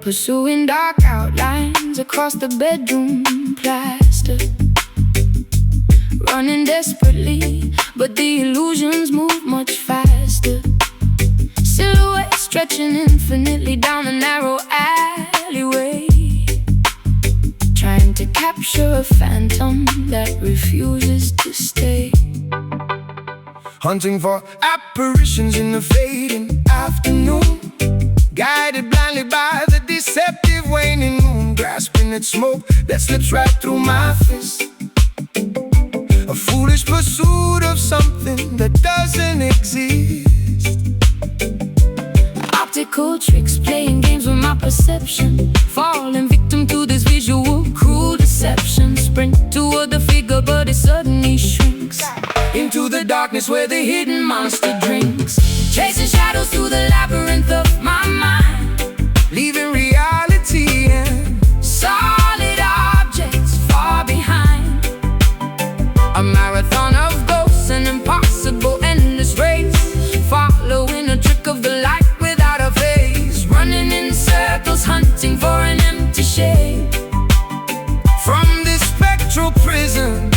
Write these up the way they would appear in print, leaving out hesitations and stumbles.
Pursuing dark outlines across the bedroom plaster, running desperately, but the illusions move much faster. Silhouettes stretching infinitely down a narrow alleyway, trying to capture a phantom that refuses to stay. Hunting for apparitions in the fading afternoon, guided blindly by the deceptive waning moon, grasping at smoke that slips right through my fist. A foolish pursuit of something that doesn't exist. Optical tricks, playing games with my perception, falling victim to this visual cruel deception. Sprint toward the figure, but it suddenly shrinks Into the darkness where the hidden monster drinks, chasing shadows through the labyrinth of my mind, leaving reality and solid objects far behind. a marathon of ghosts, an impossible endless race, following a trick of the light without a face, running in circles, hunting for an empty shade. from this spectral prison.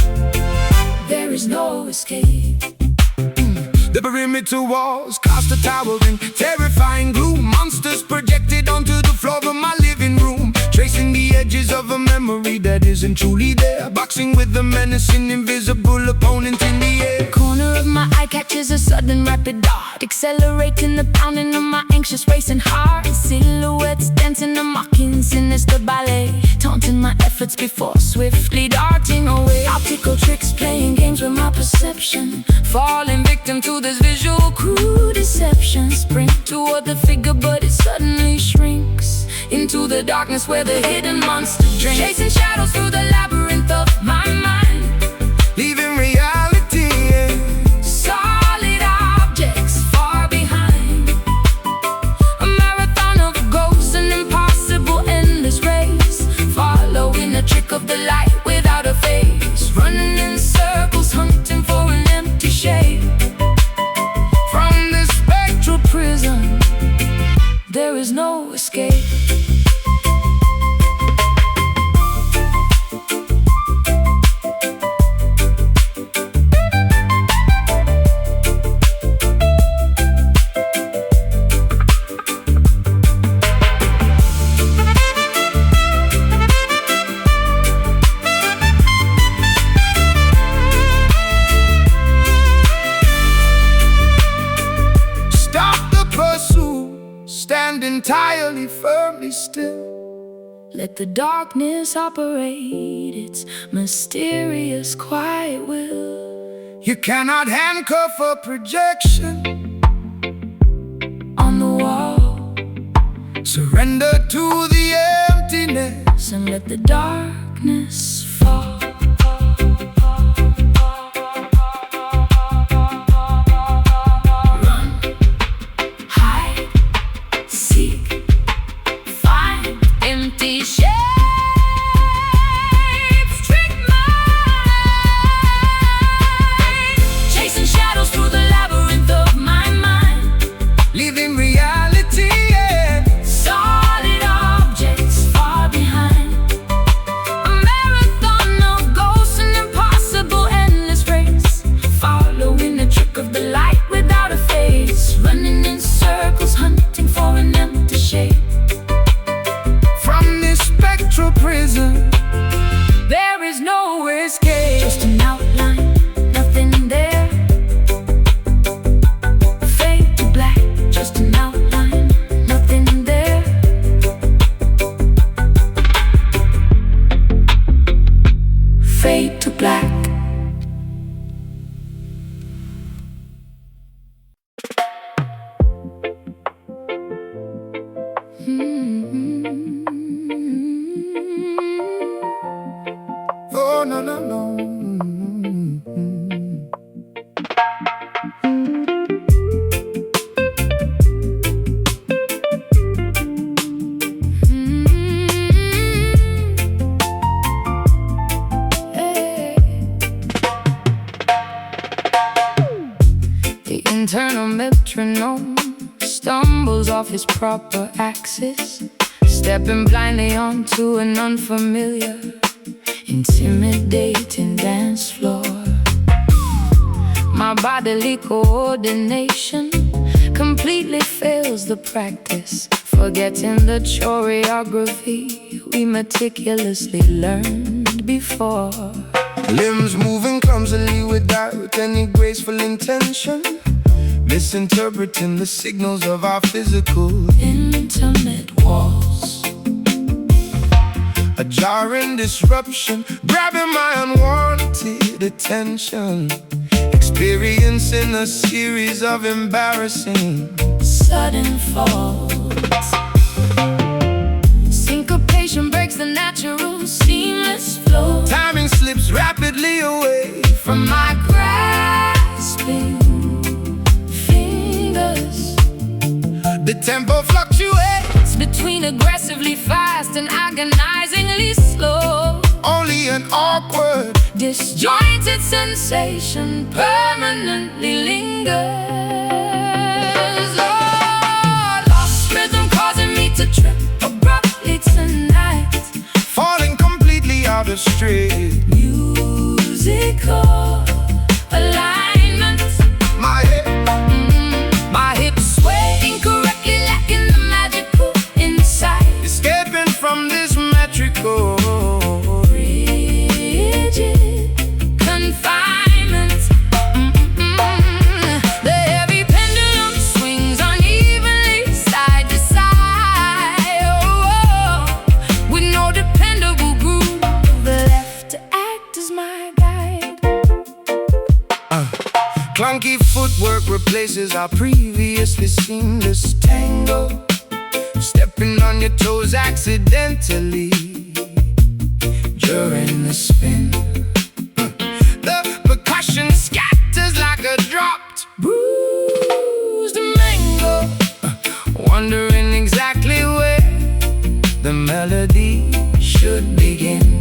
There is no escape. The perimeter walls cast a towering, terrifying gloom. Monsters projected onto the floor of my living room, tracing the edges of a memory that isn't truly there, boxing with the menacing invisible opponent in the air. Corner of my eye catches a sudden rapid dart, accelerating the pounding of my anxious racing heart. Silhouettes dancing a mocking sinister ballet, taunting my efforts before swiftly darting away. Optical tricks, playing games with my perception, falling victim to this visual cruel deception. Sprint toward the figure, but it suddenly shrinks into the darkness where the hidden monster drinks, chasing shadows through the labyrinth of my mind, Leaving reality and solid objects far behind. A marathon of ghosts, an impossible endless race, following a trick of the light without a face, running in circles, hunting for an empty shade. from this spectral Prison, there is no escape. stand entirely firmly still. Let the darkness operate its mysterious quiet will. You cannot handcuff a projection On the wall, surrender to the emptiness and let the darkness fall. Run, hide, seek, find empty shapes, trick mind, chasing shadows through the labyrinth of my mind, leaving reality and solid objects far behind. A marathon of The internal metronome stumbles off his proper axis, stepping blindly onto an unfamiliar, intimidating dance floor. My bodily coordination completely fails the practice, forgetting the choreography we meticulously learned before. Limbs moving clumsily without any graceful intention, misinterpreting the signals of our physical intimate walls. A jarring disruption, grabbing my unwanted attention, experiencing a series of embarrassing sudden falls. Syncopation breaks the natural, seamless flow. Timing slips rapidly away from my grasping fingers. The tempo fluctuates between aggressively fast and agonizingly slow. Only an awkward, disjointed sensation permanently lingers. Oh, lost rhythm causing me to trip abruptly tonight, falling completely out of straight musical alignment. My hips sway incorrectly, lacking the magical insight, escaping from this metrical rigid confinement. The heavy pendulum swings unevenly side to side, with no dependable groove left to act as my guide. Clunky footwork replaces our previously seamless tango, stepping on your toes accidentally during the spin. The percussion scatters like a dropped, bruised mango, wondering exactly where the melody should begin.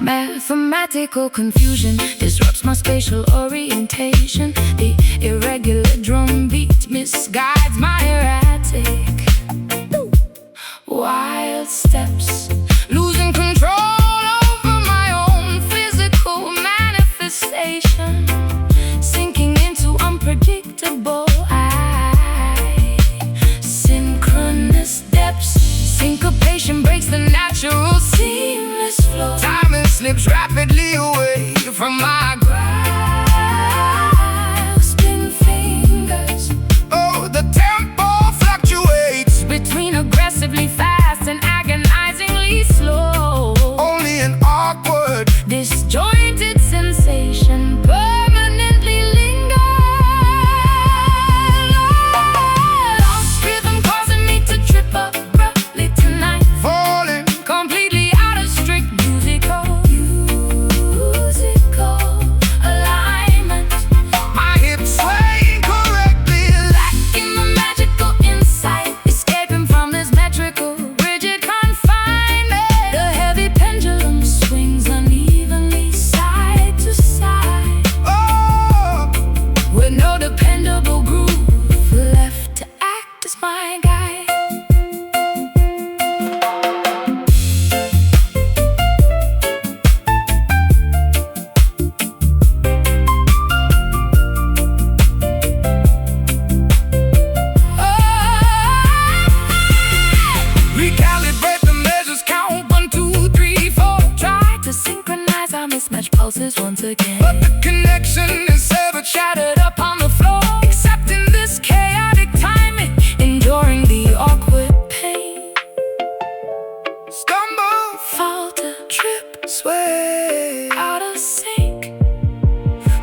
Mathematical confusion disrupts my spatial orientation. The irregular drum beat misguides my erratic wild steps, losing control over my own physical manifestation, sinking into unpredictable synchronous depths. Syncopation breaks the natural seamless flow. Timing slips rapidly away from my grasping fingers. Oh, the tempo fluctuates between aggressively fast and agonizingly slow. Only an awkward, disjointed sensation permanently lingers. Lost rhythm causing me to trip abruptly tonight, falling completely out of strict musical alignment. My hips sway incorrectly, lacking the magical insight, escaping from this metrical rigid confinement. The heavy pendulum swings unevenly side to side, with no dependable groove left to act as my guide. recalibrate the measures, count 1, 2, 3, 4. Try to synchronize our mismatched pulses once again, But the connection is severed, shattered up on the floor, accepting this chaotic timing, enduring the awkward pain. stumble, Falter, trip, sway, out of sync,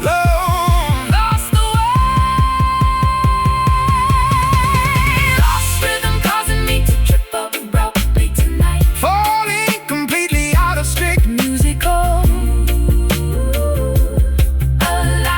low. lost the way. Lost rhythm causing me to trip abruptly tonight, Falling completely out of strict musical alignment.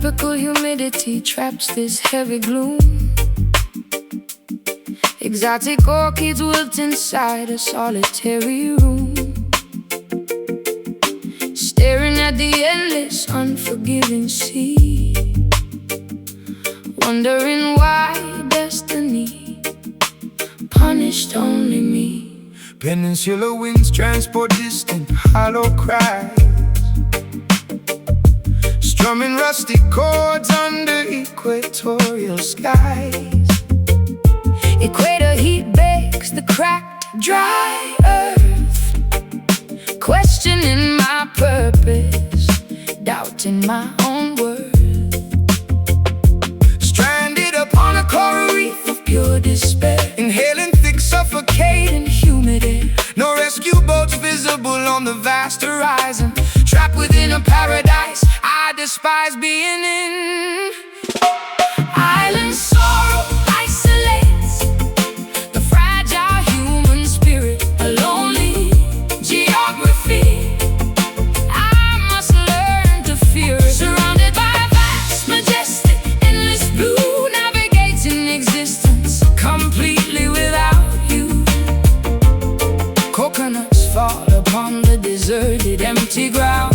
Tropical humidity traps this heavy gloom. Exotic orchids wilt inside a solitary room, staring at the endless, unforgiving sea, wondering why destiny punished only me. Peninsula winds transport distant hollow cries, strumming rusty chords under equatorial skies. Equator heat bakes the cracked, dry earth, questioning my purpose, doubting my own worth. Stranded upon a coral reef of pure despair, Inhaling thick, suffocating humidity. no rescue boats visible on the vast horizon. Trapped within a paradise I despise being in. Island sorrow isolates the fragile human spirit, a lonely geography I must learn to fear it. Surrounded by vast, majestic, endless blue, navigating existence completely without you. Coconuts fall upon the deserted, empty ground.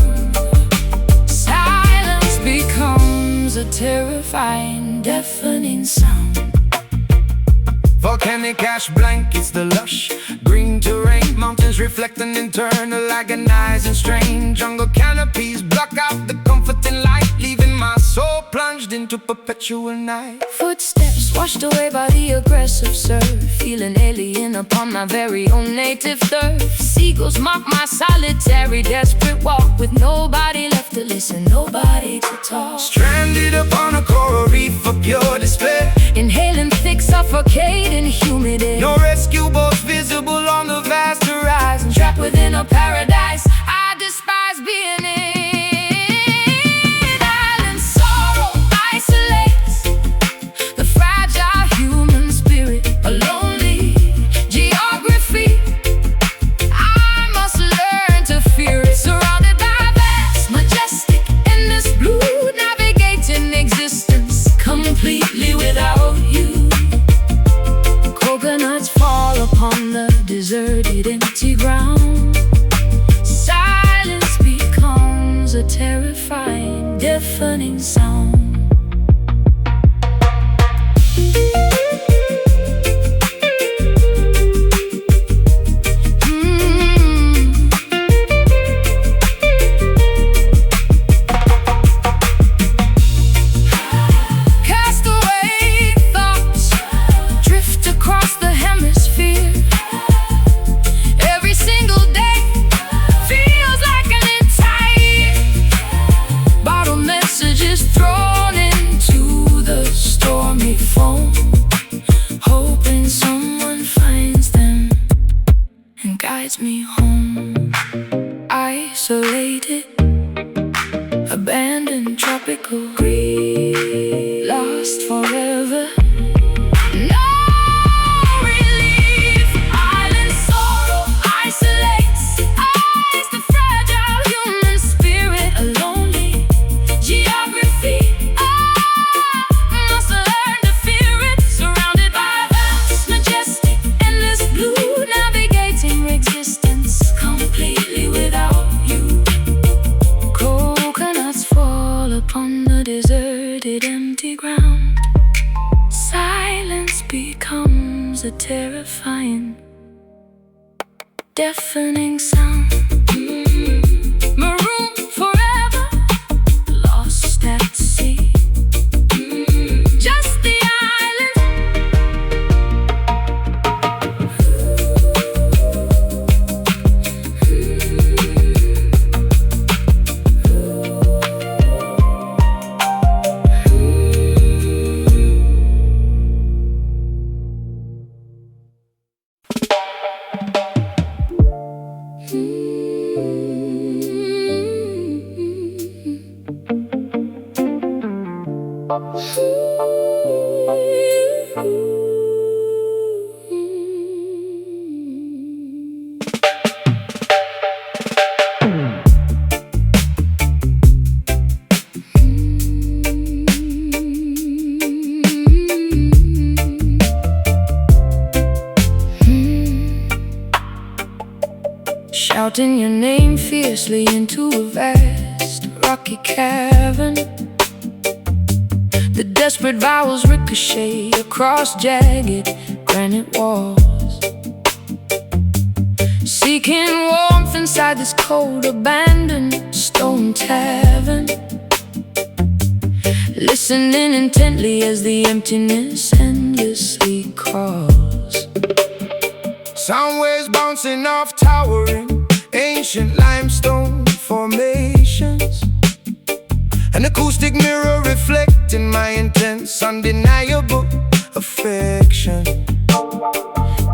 Silence becomes a terrifying, deafening sound. Volcanic ash blankets the lush green terrain, mountains reflecting internal agonizing strain. Jungle canopies block out the comforting light, leaving my soul plunged into perpetual night. Footsteps washed away by the aggressive surf, feeling alien upon my very own native turf. Seagulls mock my solitary, desperate walk, with nobody left to listen, nobody to talk. Stranded upon a coral reef of pure despair, Inhaling thick, suffocating humidity. no rescue boats visible on the vast horizon. Trapped within a paradise I despise being in. Island sorrow isolates the fragile human spirit, a lonely geography I must learn to fear it. Surrounded by vast, majestic, endless blue, navigating existence completely without you. Coconuts fall upon the deserted, empty ground. Silence becomes a terrifying, deafening sound. Castaway thoughts drift across the hemisphere. Every single day feels like an entire bottle messages thrown into the stormy foam, hoping someone finds them and guides me home. Isolated, abandoned, tropical, grief, lost forever. No relief. Island sorrow isolates the fragile human spirit, a lonely geography I must learn to fear it. Surrounded by vast, majestic, endless blue, navigating existence completely without you. Coconuts fall upon the deserted, empty ground. Silence becomes a terrifying, deafening sound. Marooned forever, lost at sea. Just the island. shouting your name fiercely into a vast rocky cavern. The desperate vowels ricochet across jagged granite walls, seeking warmth inside this cold abandoned stone tavern, listening intently as the emptiness endlessly calls. Sound waves bouncing off towering ancient limestone formations, an acoustic mirror reflecting my intense, undeniable affection.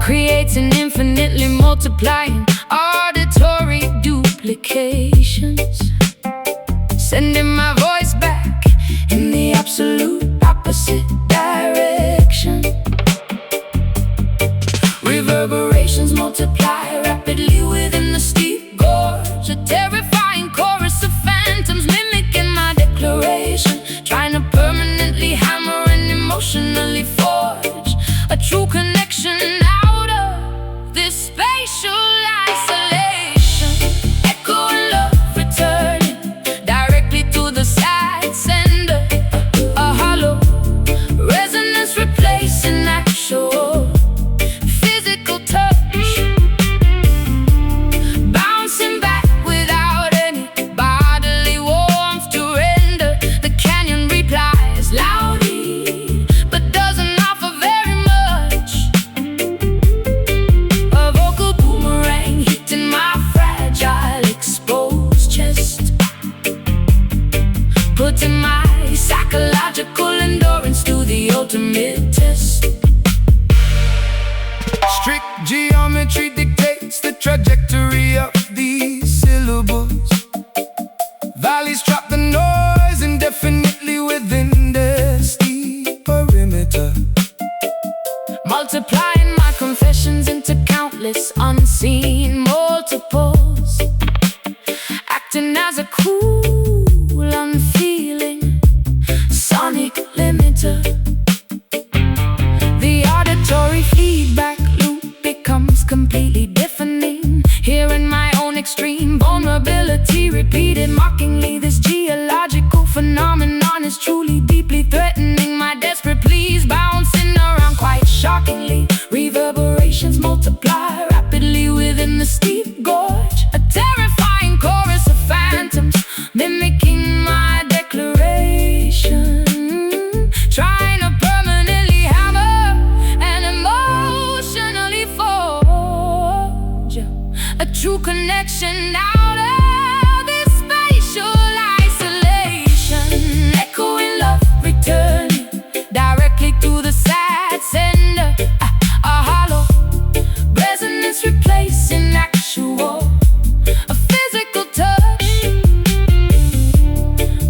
Creates an infinitely multiplying auditory duplications, sending my voice back in the absolute opposite direction. Reverberations multiply rapidly within the steep gorge, a terrifying chorus of phantoms mimicking my declaration, trying to permanently hammer and emotionally forge a true connection out of this spatial isolation. Echo and love returning directly to the sad sender, a hollow resonance replacing actual physical touch, bouncing back without any bodily warmth to render. The canyon replies loudly, but doesn't offer very much. A vocal boomerang hitting my fragile exposed chest, putting my psychological endurance to the ultimate test. Strict geometry dictates the trajectory of these syllables. Valleys trap the noise indefinitely within their steep perimeter, Multiplying my confessions into countless unseen multiples, acting as a cool, unfeeling sonic limiter. The auditory feedback loop becomes completely deafening, hearing my own extreme vulnerability repeated mockingly. This geological phenomenon is truly deeply threatening my desperate pleas, bouncing around quite shockingly. Reverberations multiply rapidly within the steep gorge, a terrifying chorus of phantoms mimicking my declaration, trying to permanently hammer and emotionally forge a true connection out of this spatial isolation. Echoing love returning directly to the sad sender, a hollow resonance replacing actual a physical touch,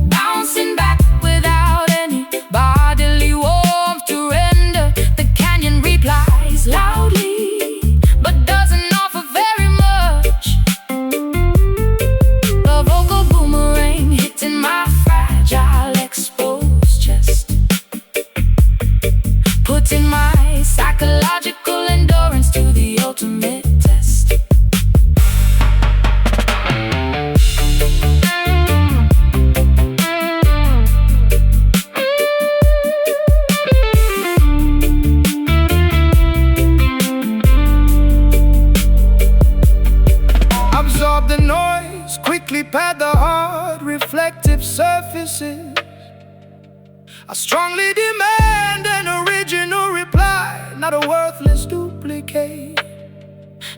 bouncing back without any bodily warmth to render. The canyon replies loudly, but doesn't offer very much. A vocal boomerang hitting my fragile exposed chest, putting my psychological endurance to the ultimate test. absorb the noise, quickly pad the hard reflective surfaces. I strongly demand an original reply, not a worthless duplicate.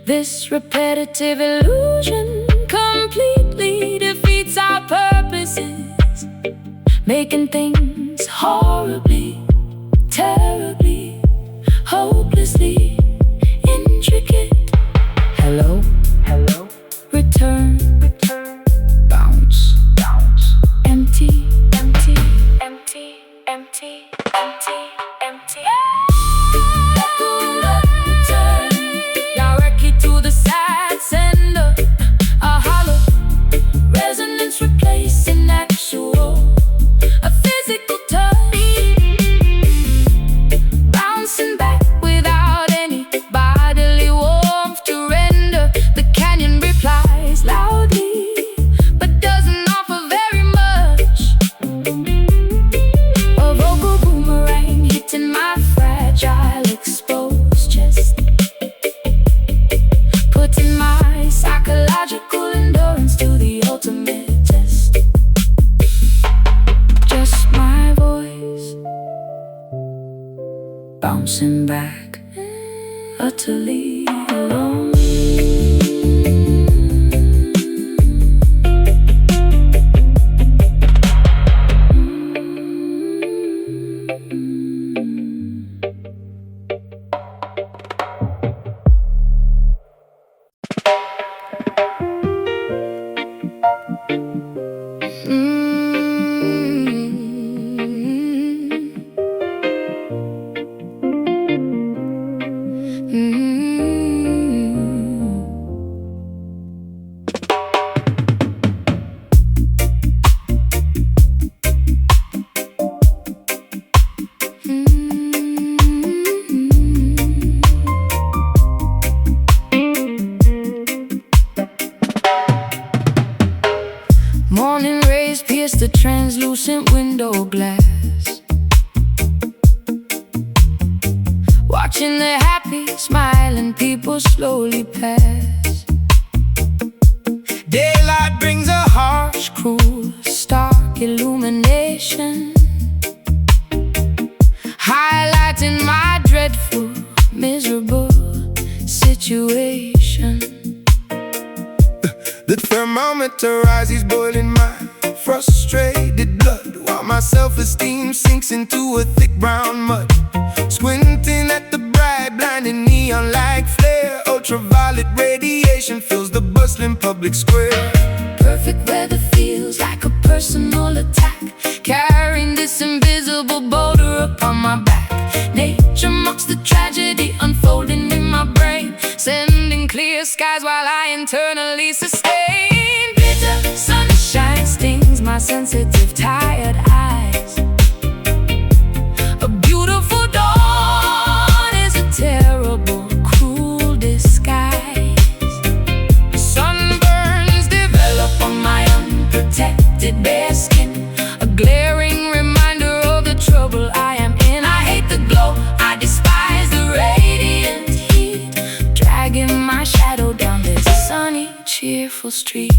This repetitive illusion completely defeats our purposes, making things horribly, terribly, hopelessly intricate. Hello, hello, return, return, bounce, bounce, empty, empty, empty, empty, empty, empty. Directly to the sad sender, a hollow resonance replacing actual, a physical touch, bouncing back without any bodily warmth to render. bouncing back, utterly alone. Morning rays pierce the translucent window glass, watching the happy, smiling people slowly pass. Daylight brings a harsh, Cruel, stark illumination, highlighting my dreadful, miserable situation. the thermometer rises, boiling my frustrated blood, while my self-esteem sinks into a thick brown mud. Squinting at the bright, blinding neon-like flare, ultraviolet radiation fills the bustling public square. Perfect weather feels like a personal attack, carrying this invisible boulder upon my back. Nature mocks the tragedy unfolding in my brain, sending clear skies while I internally sustain. Bitter sunshine stings my sensitive, tired eyes. A beautiful dawn is a terrible, cruel disguise. Sunburns develop on my unprotected bare skin, a glaring reminder of the trouble I am in. I hate the glow, I despise the radiant heat, dragging my shadow down this sunny, cheerful street.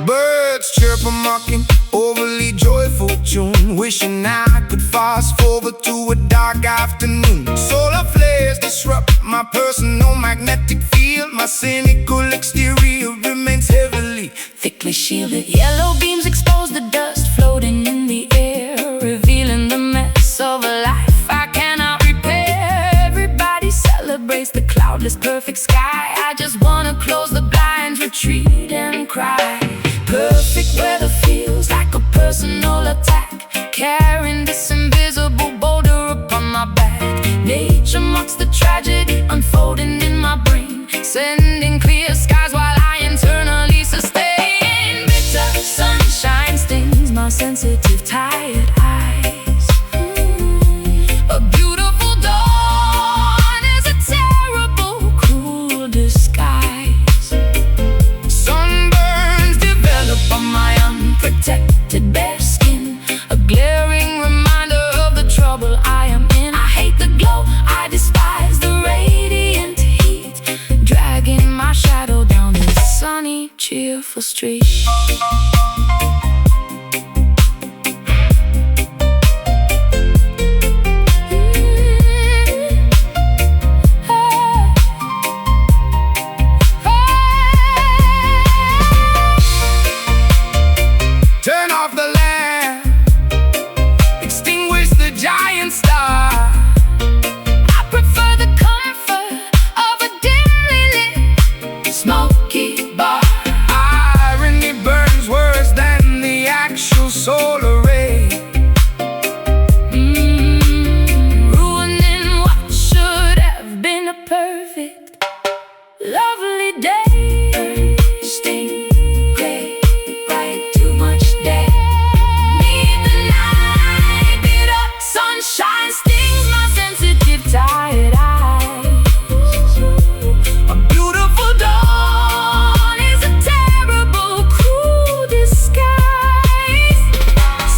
Birds chirp a mocking, overly joyful tune, wishing I could fast forward to a dark afternoon. Solar flares disrupt my personal magnetic field, my cynical exterior remains heavily, thickly shielded. Yellow beams expose the dust floating in the air, revealing the mess of a life I cannot repair. Everybody celebrates the cloudless, perfect sky. I just wanna close the blinds, retreat and cry. Perfect weather feels like a personal attack, carrying this invisible boulder upon my back. Nature mocks the tragedy unfolding in my brain, sending clear skies while I internally sustain. Bitter sunshine stings my sensitive, tired eyes. A beautiful dawn is a terrible, cruel disguise. Sunburns develop on my unprotected bare skin, a glaring reminder of the trouble I am in. I hate the glow, I despise the radiant heat, dragging my shadow down this sunny, cheerful street. turn off the lamp, extinguish the giant star. I prefer the comfort of a dimly lit, smoky bar. Irony burns worse than the actual solar ray, Ruining what should have been a perfect, lovely day. Sting, gray, bright, too much day. Need the night, bitter sunshine stings my sensitive, tired eyes. a beautiful Dawn is a terrible, cruel disguise.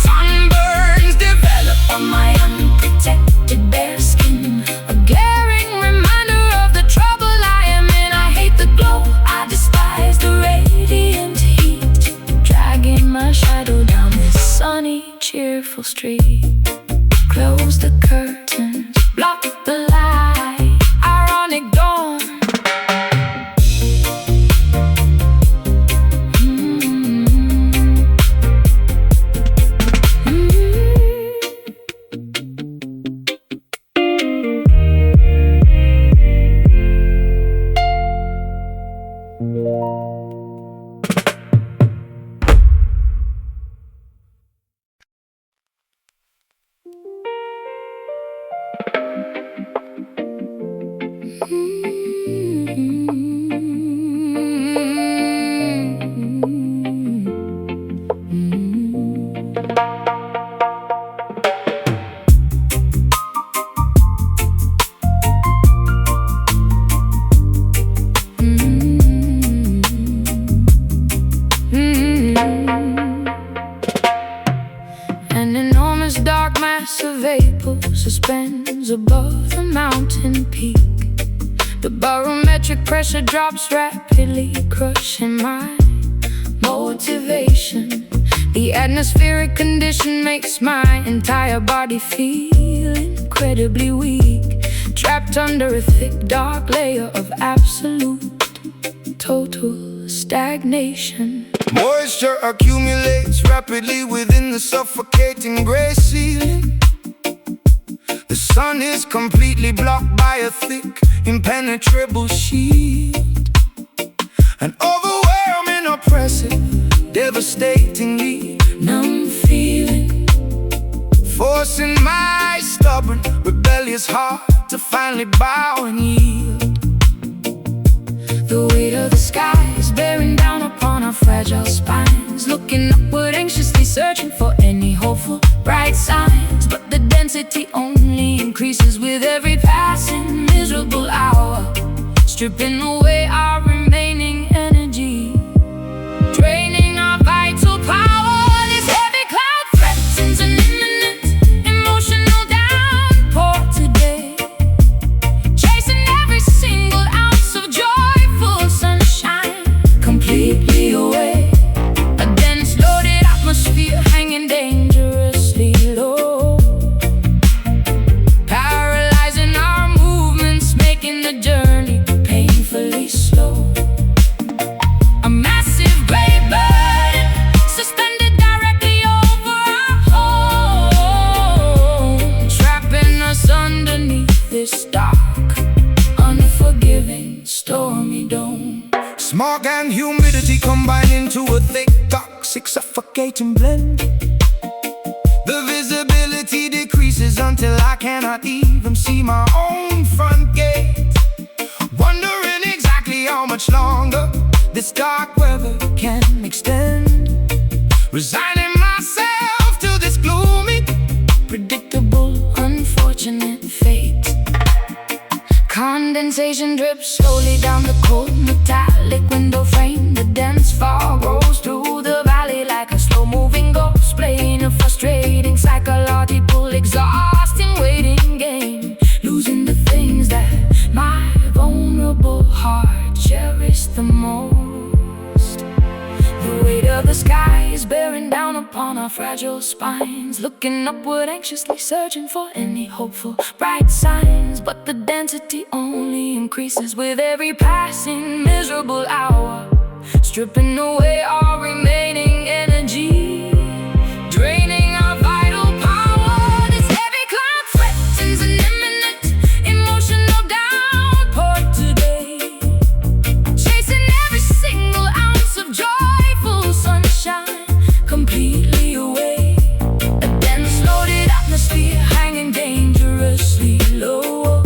Sunburns develop on my unprotected bare skin, a glaring reminder of the trouble I am in. I hate the glow, I despise the radiant heat, dragging my shadow down this sunny, cheerful street. Close close the curtains, block the light. Ironic dawn. An enormous dark mass of vapor suspends above the mountain peak. The barometric pressure drops rapidly, crushing my motivation. The atmospheric condition makes my entire body feel incredibly weak, trapped under a thick, dark layer of absolute, total stagnation. Moisture accumulates rapidly within the suffocating gray ceiling. The sun is completely blocked by a thick, impenetrable shield. An overwhelming, oppressive, devastatingly numb feeling, forcing my stubborn, rebellious heart to finally bow and yield. The weight of the sky is bearing down upon our fragile spines, looking upward anxiously, searching for any hopeful, bright signs. But the density only increases with every passing miserable hour, stripping away our remaining energy, draining our vital power. This heavy cloud threatens an imminent emotional downpour today, chasing every single ounce of joyful sunshine completely away. A dense, loaded atmosphere hanging dangerously low, paralyzing our movements, making the journey painfully slow. A massive gray burden suspended directly over our home, trapping us underneath this dark, unforgiving, stormy dome. Smog and humidity combine into a thick, toxic, suffocating blend. The visibility decreases until I cannot even see my own front gate, wondering exactly how much longer this dark weather can extend. Resigning myself to this gloomy, Predictable, unfortunate fate. Condensation drips slowly down the cold metallic window frame. The dense fog rolls through the valley like a slow-moving ghost, playing a frustrating, psychological, exhausting waiting game, losing the things that my vulnerable heart cherished the most. The weight of the sky is bearing down upon our fragile spines, looking upward anxiously, searching for any hopeful, bright signs. But the density only increases with every passing miserable hour, stripping away our remaining energy, draining our vital power. This heavy cloud threatens an imminent emotional downpour today, chasing every single ounce of joyful sunshine completely away. A dense, loaded atmosphere hanging dangerously low,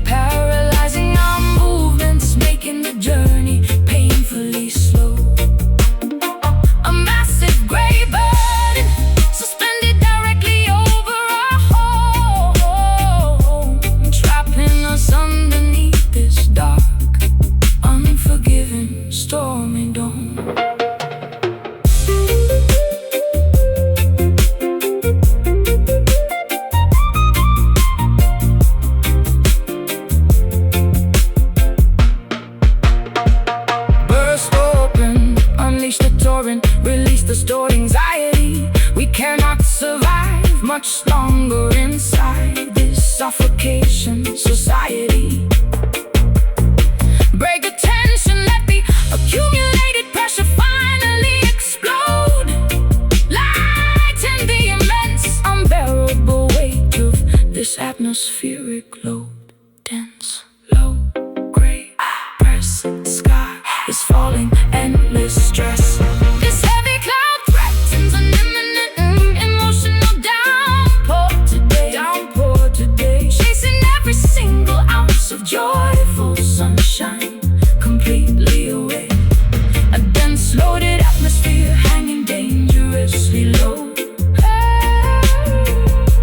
paralyzing our movements, making the journey painfully slow. A massive gray burden suspended directly over our home, trapping us underneath this dark, unforgiving, stormy dome. Burst open, unleash the torrent, release the stored anxiety. We cannot survive much longer inside this suffocation society. Break the tension, let the accumulated pressure finally explode. Lighten the immense, unbearable weight of this atmospheric load. Dense, low, gray, press, sky is falling, endless stress. This heavy cloud threatens an imminent emotional downpour today, chasing every single ounce of joyful sunshine completely away. A dense, loaded atmosphere hanging dangerously low,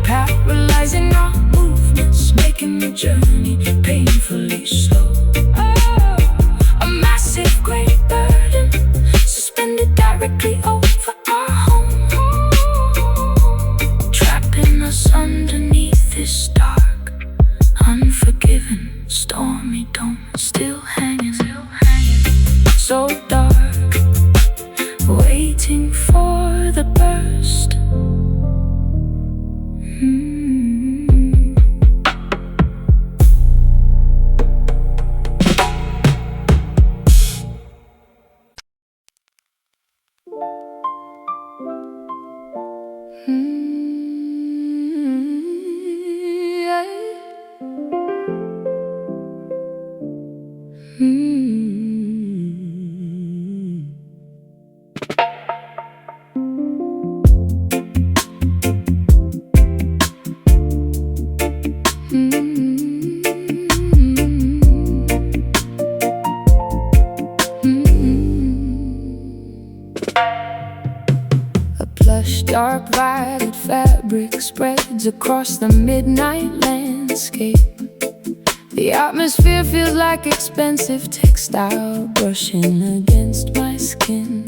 paralyzing our movements, making the journey painfully slow. A massive gray burden suspended directly over our home, trapping us underneath this dark, unforgiving, stormy dome. Still hanging, so dark, waiting for the burst. Dark violet fabric spreads across the midnight landscape. The atmosphere feels like expensive textile brushing against my skin.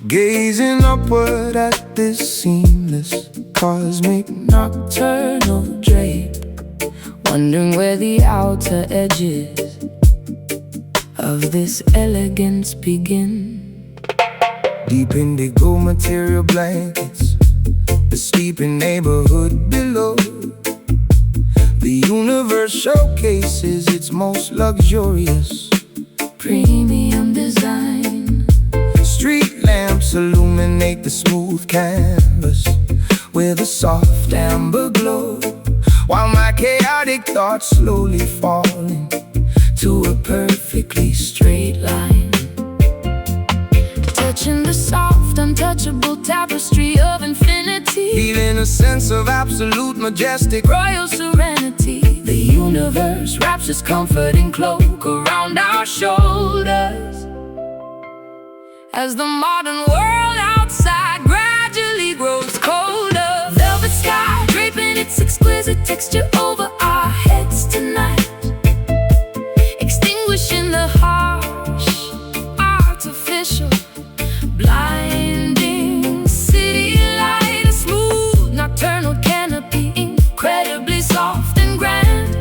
Gazing upward at this seamless cosmic Nocturnal drape, wondering where the outer edges of this elegance begin. Deep indigo material blankets, the sleeping neighborhood below. The universe showcases its most luxurious premium design. Street lamps illuminate the smooth canvas with a soft amber glow, while my chaotic thoughts slowly falling to a perfectly straight line. Touching the soft, untouchable tapestry of infinity, feeling a sense of absolute majestic royal serenity. The universe wraps its comforting cloak around our shoulders, as the modern world outside gradually grows colder. Velvet sky draping its exquisite texture over our heads tonight, extinguishing the harsh, artificial, blinding city light. A smooth nocturnal canopy, incredibly soft and grand,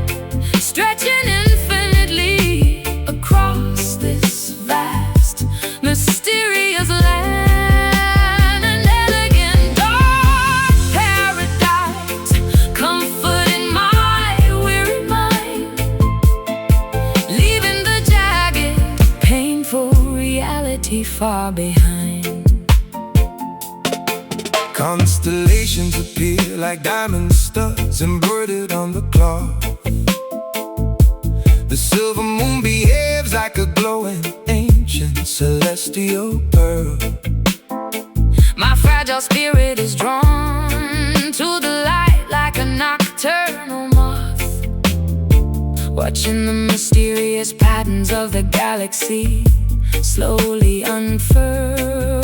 stretching infinitely across this vast, mysterious land. An elegant dark paradise, comforting my weary mind, leaving the jagged, painful reality far behind. Constellations appear like diamond studs embroidered on the cloth. The silver moon behaves like a glowing ancient celestial pearl. My fragile spirit is drawn to the light like a nocturnal moth, watching the mysterious patterns of the galaxy slowly unfurl.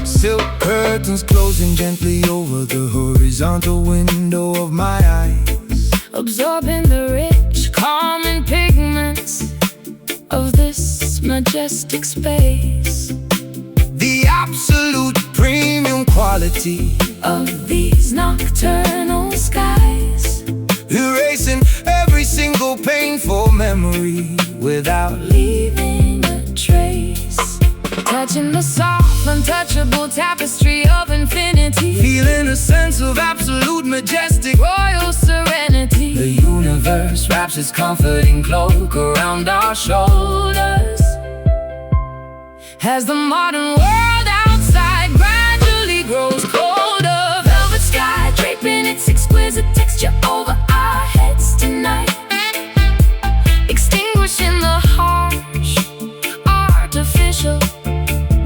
Silk curtains closing gently over the horizontal window of my eyes, absorbing the rich, calming pigments of this majestic space. The absolute premium quality of these nocturnal skies, erasing every single painful memory without leaving a trace. Touching the soft, untouchable tapestry of infinity, reality, feeling a sense of absolute majestic royal serenity. The universe wraps its comforting cloak around our shoulders as the modern world outside gradually grows colder. Velvet sky draping its exquisite texture over our heads tonight, extinguishing the harsh, artificial,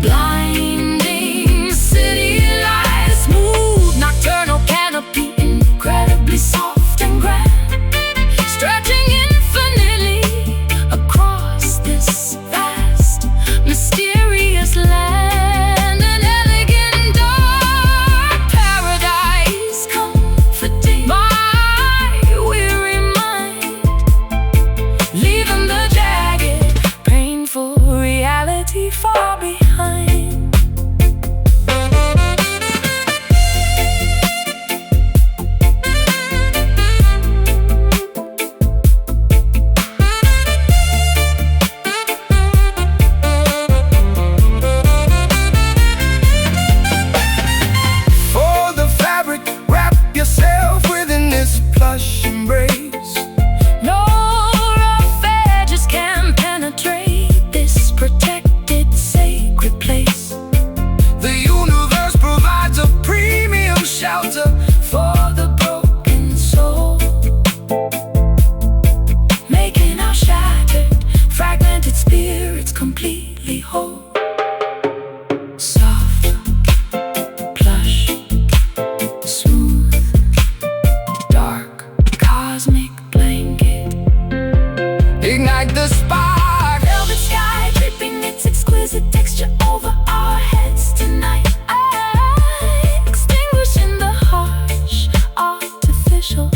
blinding city light. A smooth nocturnal canopy, incredibly soft and grand, stretching infinitely across this vast, mysterious land. An elegant dark paradise, comforting my weary mind, leaving the jagged, painful reality far behind. For the fabric, wrap yourself within this plush embrace. No rough edges can penetrate this protected, sacred place. The universe provides a premium shelter For the broken soul, making our shattered, fragmented spirits completely whole. Soft, plush, smooth, dark, cosmic blanket. ignite the spark. Velvet sky dripping its exquisite texture over our heads tonight, extinguishing the harsh, artificial,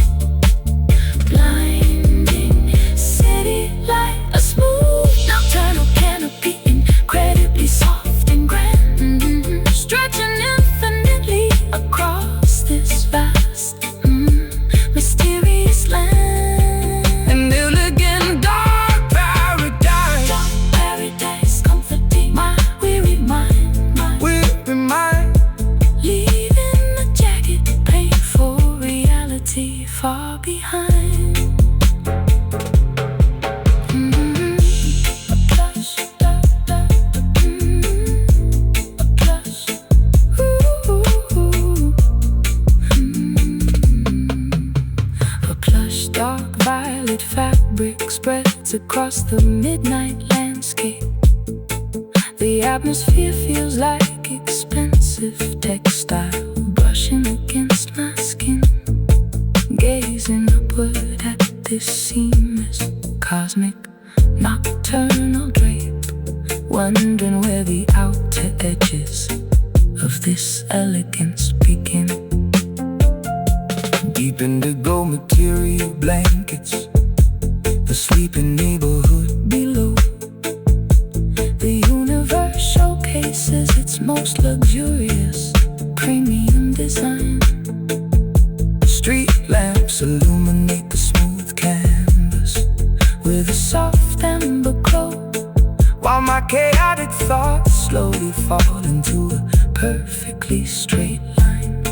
blinding city light. A smooth nocturnal canopy, incredibly soft and grand, stretching infinitely across this vast, mysterious land. An elegant dark paradise, Dark paradise, comforting my weary mind, weary mind. leaving the jagged, painful reality far behind. A plush, a plush, a plush, dark violet fabric spreads across the midnight landscape. The atmosphere feels like expensive textile brushing against my skin, gazing upward at this seamless, cosmic, nocturnal drape, wondering where the outer edges of this elegance begin. Deep indigo material blankets the sleeping neighborhood Below, the universe showcases its most luxurious, premium design. Street lamps illuminate the smooth canvas With a soft amber glow, while my chaotic thoughts slowly fall into a perfectly straight line.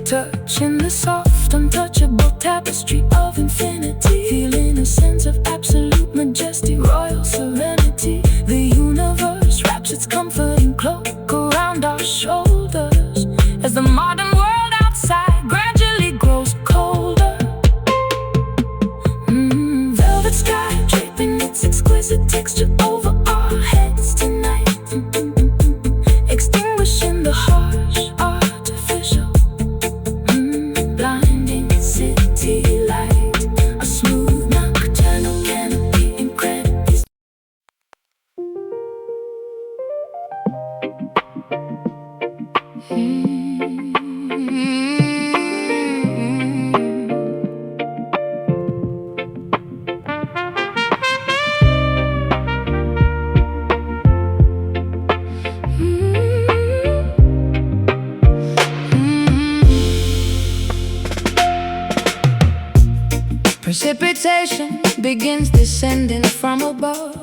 touching the soft, untouchable tapestry of infinity, feeling a sense of absolute majesty, royal serenity. The universe wraps its comforting cloak around our shoulders as the modern world outside gradually grows colder. Velvet sky draping its exquisite texture over our heads tonight, extinguishing the harsh, artificial, blinding city light. A smooth nocturnal canopy, incredibly. Precipitation begins descending from above,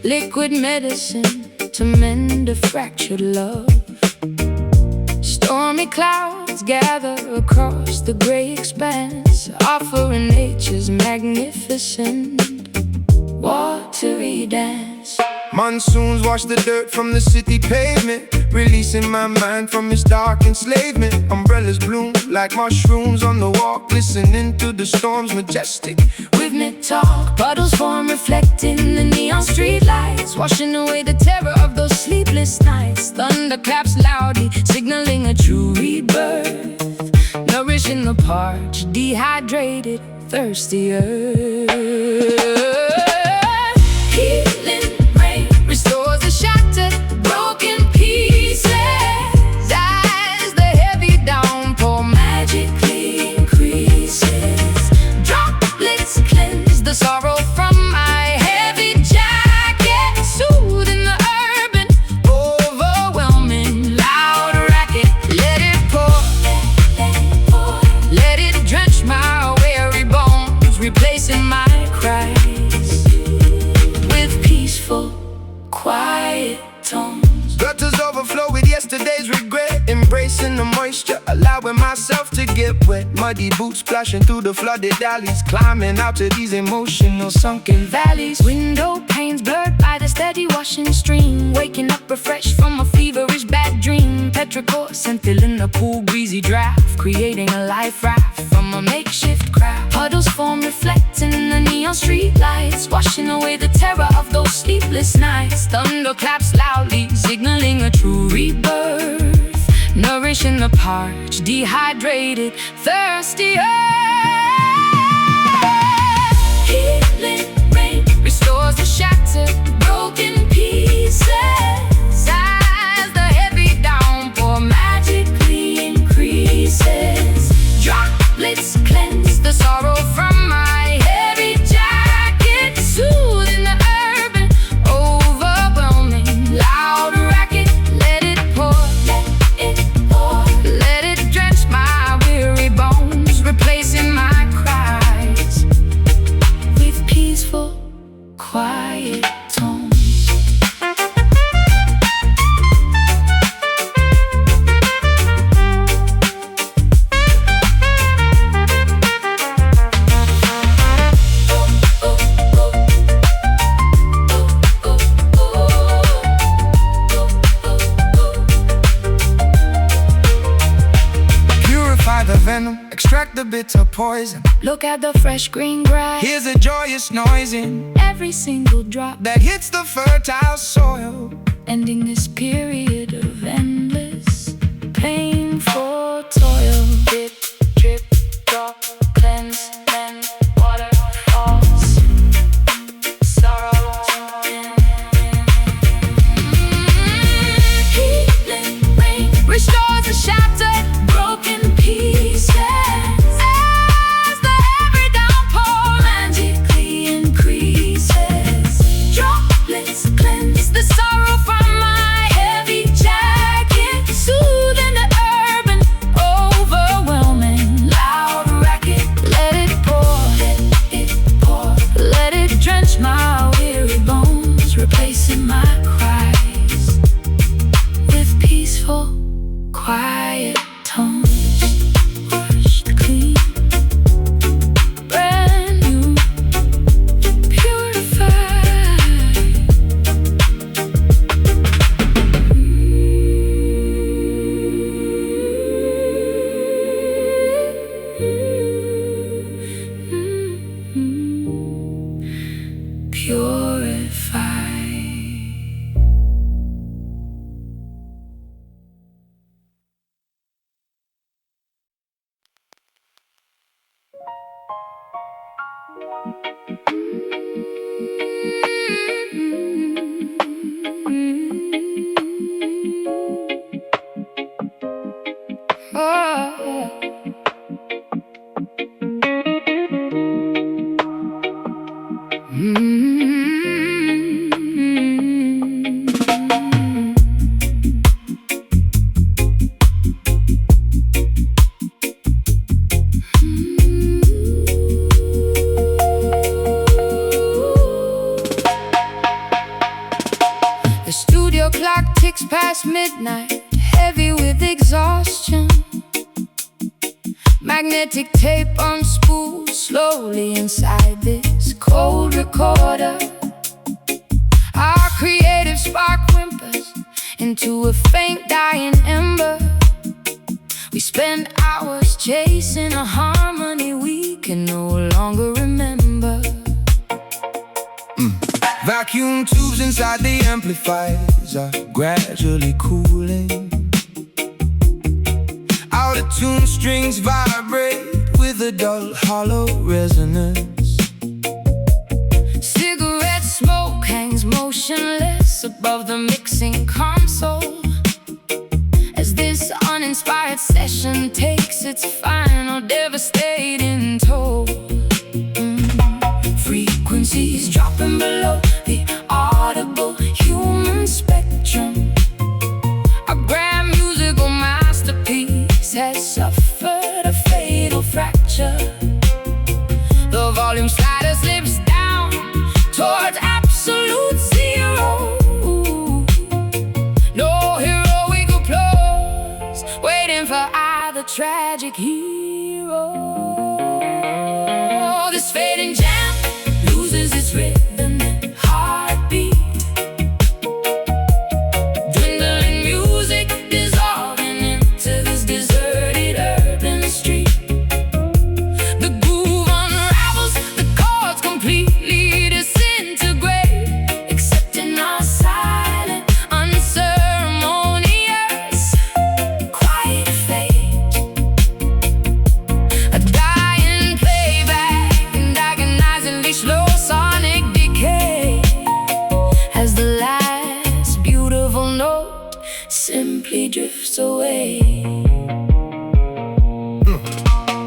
liquid medicine to mend mend a fractured love. Stormy clouds gather across the gray expanse, offering nature's magnificent watery dance. Monsoons wash the dirt from the city pavement, releasing my mind from its dark enslavement. Umbrellas bloom like mushrooms on the walk, listening to the storm's majestic Rhythmic talk, puddles form reflecting the neon street lights, washing away the terror of those sleepless nights. Thunder claps loudly, signaling a true rebirth, nourishing the parched, dehydrated, thirsty earth. Healing rain restores the shattered, broken pieces, as the heavy downpour magically increases. Droplets cleanse the sorrow from my heavy jacket, soothing the urban, overwhelming, loud racket. Let it pour, let it drench my weary bones, replacing my cries with peaceful, quiet tones. Gutters overflow with yesterday's regret, embracing the moisture, allowing myself to get wet. Muddy boots splashing through the flooded alleys, climbing out to these emotional sunken valleys. Window panes blurred by the steady washing stream, waking up refreshed from a feverish bad dream. Petrichor scent filling the cool breezy draft, creating a life raft from a makeshift craft. Puddles form reflecting the neon street lights, washing away the terror of those sleepless nights. Thunder claps loudly, signaling a true rebirth, nourishing the parched, dehydrated, thirsty earth. Healing rain restores the shattered, broken pieces, as the heavy downpour magically increases. Droplets cleanse the sorrow from my heavy jacket, soothing the urban, overwhelming, loud racket. Let it pour, let it drench my weary bones, replacing my cries with peaceful, quiet tones. Purify the venom, extract the bitter poison. Look at the fresh green grass, Here's a joyous noise in every single drop, that hits the fertile soil. ending this period of endless, painful toil. Drip, drip, drop, cleanse, mend, water falls, sorrow. Healing rain restores the shattered, broken pieces, as the heavy downpour magically increases. Droplets cleanse the sorrow from my heavy The studio clock ticks past midnight, heavy with exhaustion. Magnetic tape unspooled slowly inside this cold recorder. Our creative spark whimpers into a faint dying ember. We spend hours chasing a harmony we can no longer remember. Vacuum tubes inside the amplifiers are gradually cooling. Out-of-tune strings vibrate with a dull, hollow resonance. Cigarette smoke hangs motionless above the mixing console as this uninspired session takes its final devastating toll. Frequencies dropping below the audible human spectrum. Our grand musical masterpiece has suffered a fatal fracture. The volume slider slips down towards absolute zero. No heroic applause waiting for either tragic hero. This fading jam loses its rhythm and heartbeat. Dwindling music dissolving into this deserted urban street. The groove unravels, the chords completely disintegrate, accepting our silent, unceremonious, quiet fate. A dying playback and agonizingly slow sonic decay as the last beautiful note simply drifts away.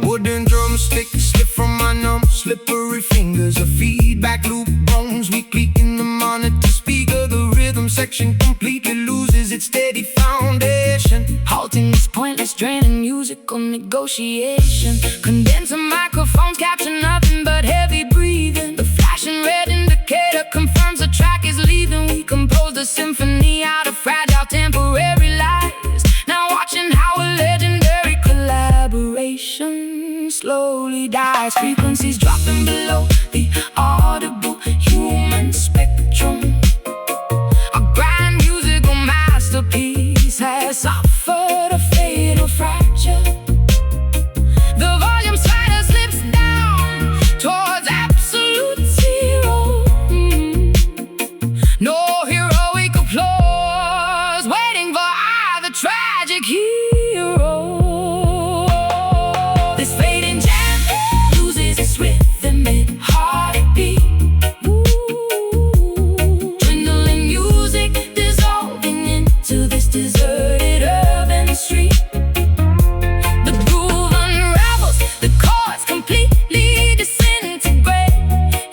Wooden drumsticks slip from my numb, slippery fingers. A feedback loop bones we creak in the monitor speaker. The rhythm section completely loses its steady foundation, Halting this pointless draining musical negotiation. Condenser microphones capture nothing but heavy breathing. The flashing red indicator confirms the track is leaving. We composed a symphony out of fragile temporary lies, now watching how a legendary collaboration slowly dies. Frequencies dropping below the audible human spectrum. A grand musical masterpiece has suffered a fatal fracture. The volume slider slips down towards absolute zero. No heroic applause waiting for either tragic hero. This fading jam loses its rhythm and heartbeat. Dwindling music dissolving into this deserted urban street. The groove unravels, the chords completely disintegrate,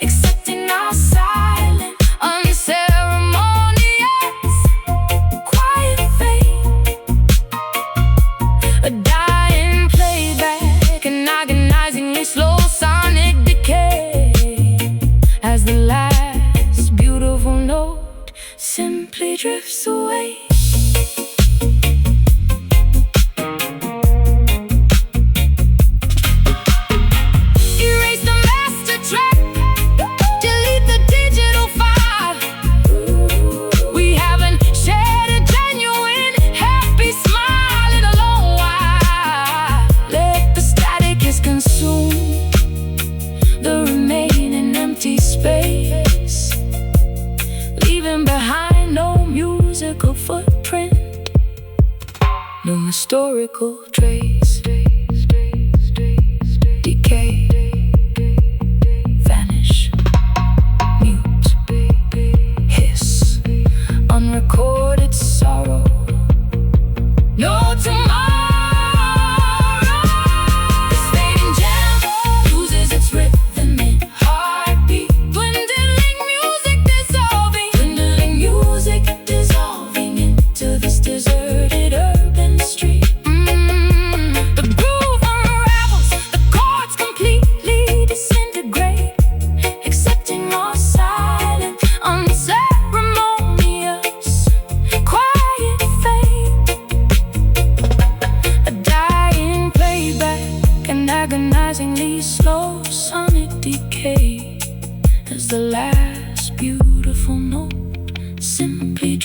accepting our silent, unceremonious, quiet fate. A dying playback and agonizingly slow sonic decay as the last beautiful note simply drifts away. Erase the master track, delete the digital file. We haven't shared a genuine, happy smile in a long while. Let the static is consumed, the remaining empty space, leaving behind no musical footprint, no historical trace. Decay, vanish, mute, hiss, unrecorded sorrow. No tomorrow. This fading jam loses its rhythm and heartbeat. Dwindling music dissolving into this deserted urban street.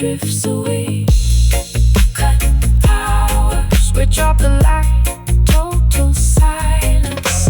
drifts away. Cut power, switch off the light, total silence.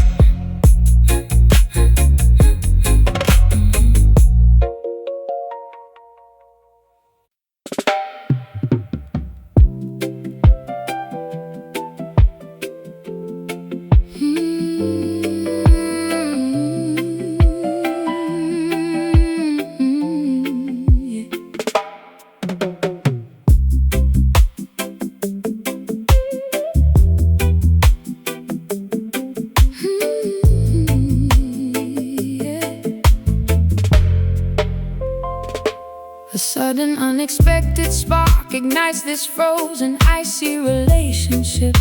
A sudden unexpected spark ignites this frozen icy relationship.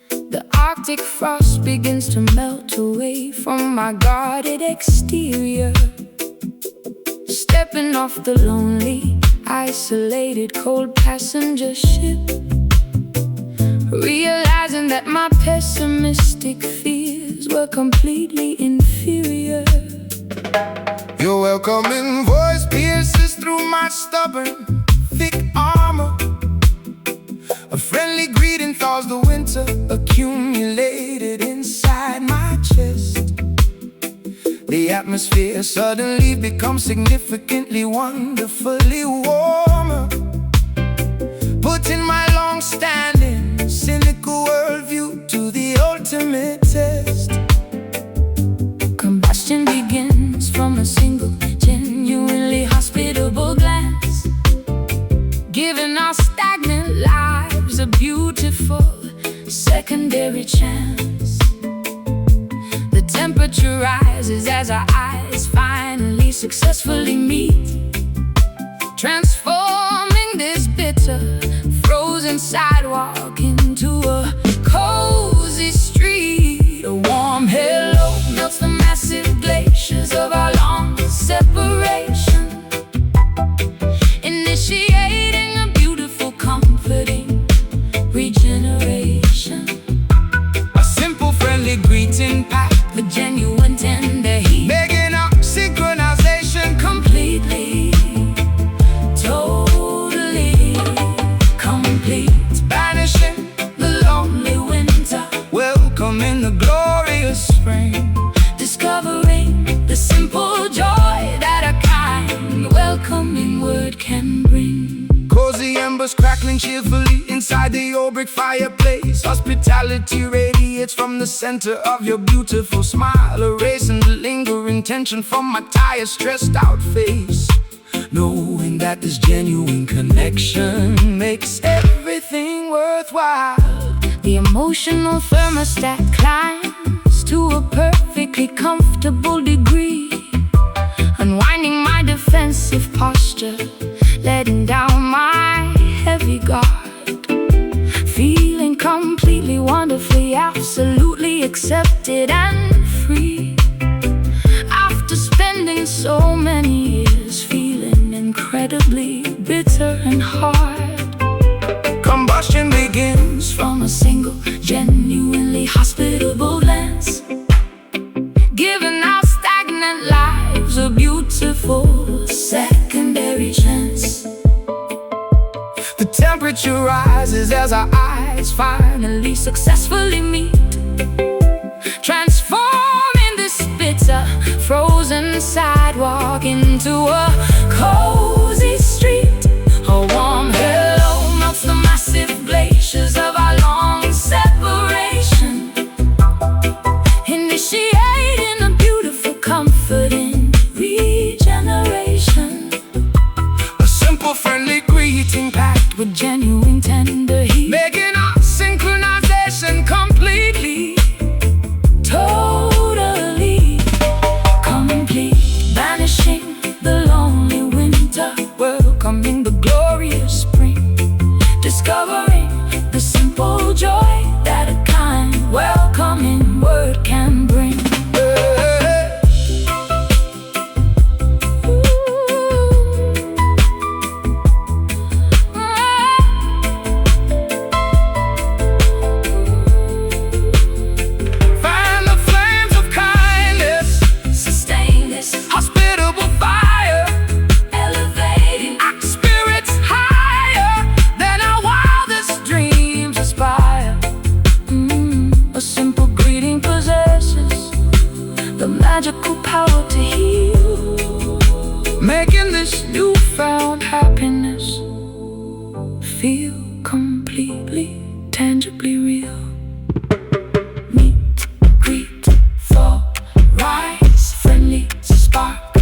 The Arctic frost begins to melt away from my guarded exterior. Stepping off the lonely, isolated, cold passenger ship, realizing that my pessimistic fears were completely inferior. Your welcoming voice pierces through my stubborn, thick armor. A friendly greeting thaws the winter accumulated inside my chest. The atmosphere suddenly becomes significantly, wonderfully warmer, putting my long-standing, cynical worldview to the ultimate test. Combustion begins from a single, genuinely hospitable glance, giving our stagnant lives a beautiful secondary chance. The temperature rises as our eyes finally successfully meet, transforming this bitter, frozen sidewalk into a cozy street. A warm hello melts the massive glaciers of our long separation, initiating a beautiful, comforting regeneration. A simple, friendly greeting packed with genuine tender heat, making our synchronization completely, totally complete. Banishing the lonely winter, welcoming the glorious spring, discovering the simple joy that a kind, welcoming word can bring. Cozy embers crackling cheerfully inside the old brick fireplace. Hospitality radiates from the center of your beautiful smile, erasing the lingering tension from my tired, stressed out face. Knowing that this genuine connection makes everything worthwhile. The emotional thermostat climbs to a perfectly comfortable degree, unwinding my defensive posture, letting down my heavy guard, feeling completely, wonderfully, absolutely accepted and free. After spending so many years feeling incredibly bitter and hard, combustion begins from a single, genuinely hospitable glance, giving our stagnant lives a beautiful secondary chance. The temperature rises as our eyes finally successfully meet, transforming this bitter, frozen sidewalk into a cozy street. A warm hello melts the massive glaciers of our long separation, initiating a beautiful, comforting regeneration. A simple, friendly greeting packed with genuine tender heat, making our synchronization completely, totally complete. Banishing the lonely winter, welcoming the glorious spring, discovering the simple joy that a kind, welcoming word can bring. this newfound happiness feel completely, tangibly real. Meet, greet, fall, rise, friendly spark,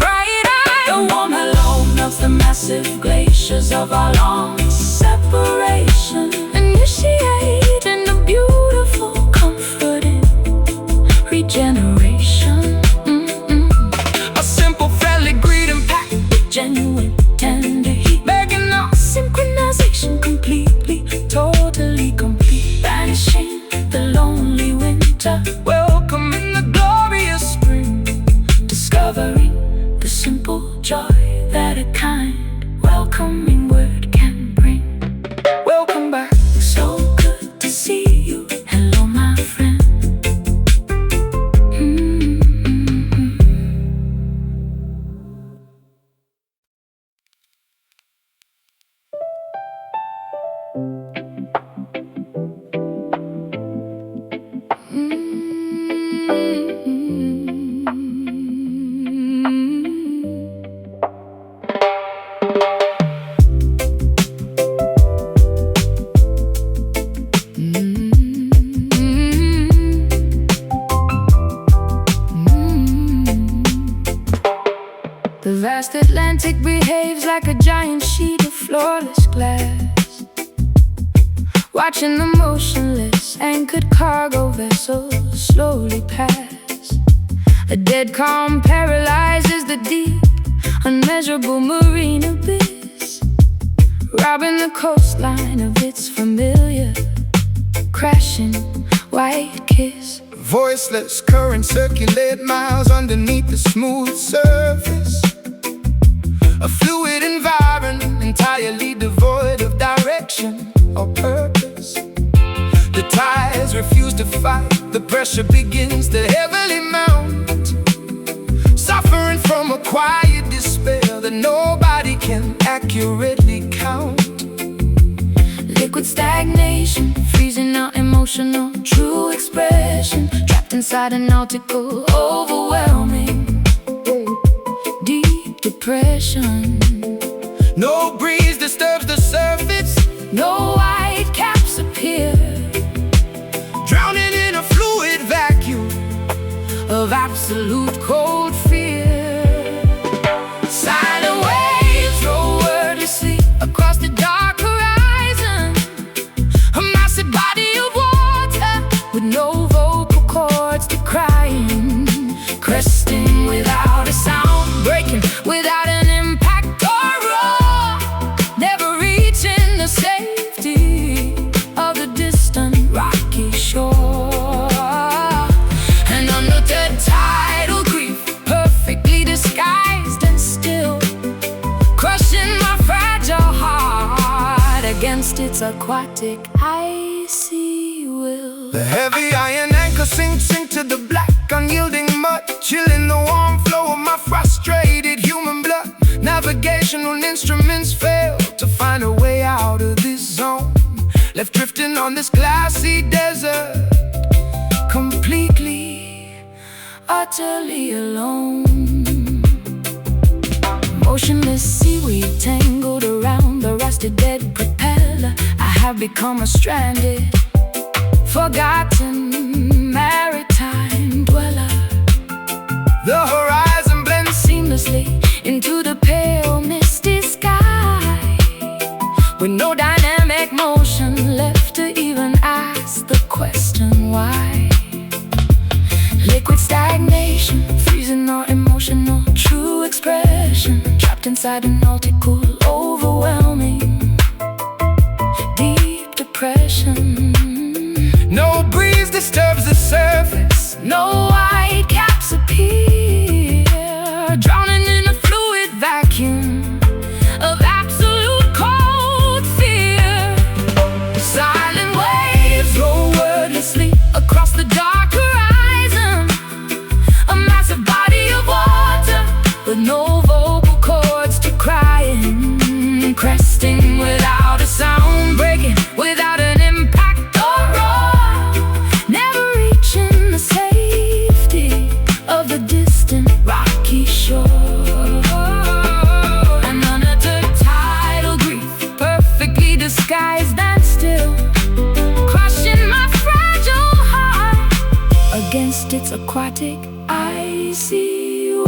bright-eyed. The warm hello melts the massive glaciers of our long separation. Initiate in the beautiful, comforting regeneration. A simple, friendly greeting packed with Genuine, tender heat, begging our synchronization completely, totally complete, banishing the lonely winter, welcoming the glorious spring. discovering the simple joy that a kind, welcoming word can bring. Welcome back. So good to see you. Hello, my friend. The vast Atlantic behaves like a giant sheet of flawless glass, watching the motionless anchored cargo vessels slowly pass. A dead calm paralyzes the deep, unmeasurable marine abyss, robbing the coastline of its familiar, crashing white kiss. Voiceless currents circulate miles underneath the smooth surface. A fluid environment entirely devoid of direction or purpose. The tides refuse to fight, the pressure begins to heavily mount, suffering from a quiet despair that nobody can accurately count. Liquid stagnation, freezing out emotional true expression, trapped inside a nautical overwhelming deep depression. No breeze disturbs the surface, No white caps appear, drowning in a fluid vacuum of absolute cold fear. Silent waves roll wordlessly across the dark horizon, a massive body of water with no vocal cords to crying, cresting without a sound, breaking without an impact or roar, never reaching the safety of the distant rocky shore. And under the tidal grief, perfectly disguised and still, crushing my fragile heart against its aquatic icy will. The heavy iron anchor sinks into the black, unyielding mud, chilling the warm flow of my frustrated human blood. Navigational instruments fail to find a way out of this zone, left drifting on this glassy desert, Completely, utterly alone. Motionless seaweed tangled around the rusted dead propeller. I have become a stranded, forgotten maritime dweller. the horizon blends Seamlessly into the pale misty sky, with no dynamic motion left to even ask the question why. Liquid stagnation, freezing our emotional true expression, trapped inside a nautical overwhelming deep depression. no breeze disturbs the surface, No white caps appear, drowning in a fluid vacuum of absolute cold fear. Silent waves roll wordlessly across the dark horizon, a massive body of water with no vocal cords to crying, cresting without a sound, breaking without an impact or roar, never reaching the safety it's aquatic. I see you.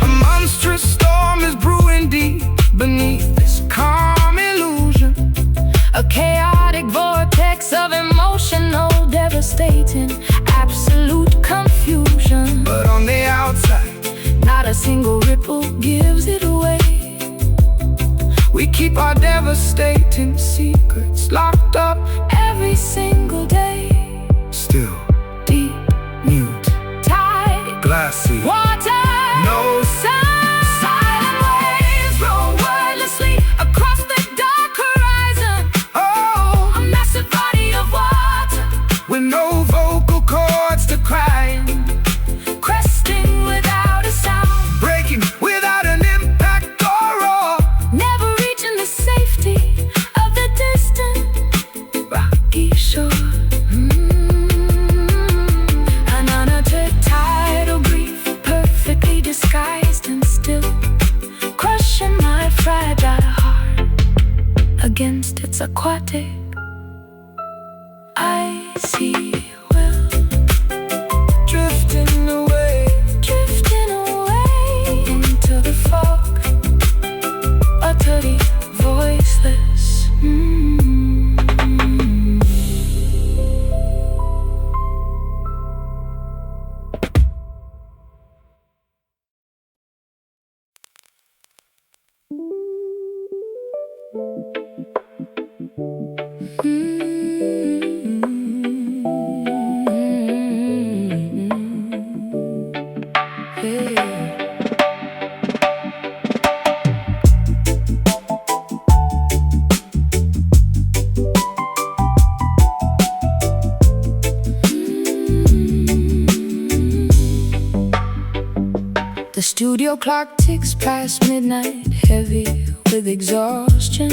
A monstrous storm is brewing deep beneath this calm illusion. A chaotic vortex of emotional, devastating, absolute confusion. But on the outside, not a single ripple gives it away. we keep our devastating secrets locked up Every single day, still, deep, mute, tide, glassy, water, no sound. Silent waves roll wordlessly across the dark horizon. Oh, A massive body of water, with no vocal cords to cry, cresting without a sound, breaking without an impact or roar. never reaching the safety of the distant rocky shore. An unuttered tidal grief, perfectly disguised and still, crushing my fragile heart against its aquatic icy will. Drifting away, Drifting away into the fog, utterly voiceless. The studio clock ticks past midnight, heavy with exhaustion.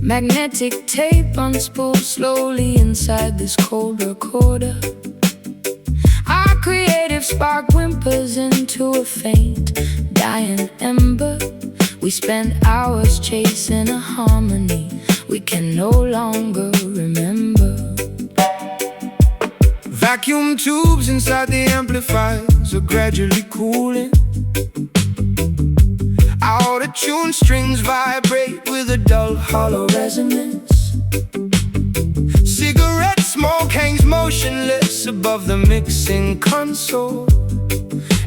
Magnetic tape unspools slowly inside this cold recorder. Our creative spark whimpers into a faint, dying ember. We spend hours chasing a harmony we can no longer remember. vacuum tubes inside the amplifiers are gradually cooling. Out of tune strings vibrate with a dull, hollow resonance. Cigarette smoke hangs motionless above the mixing console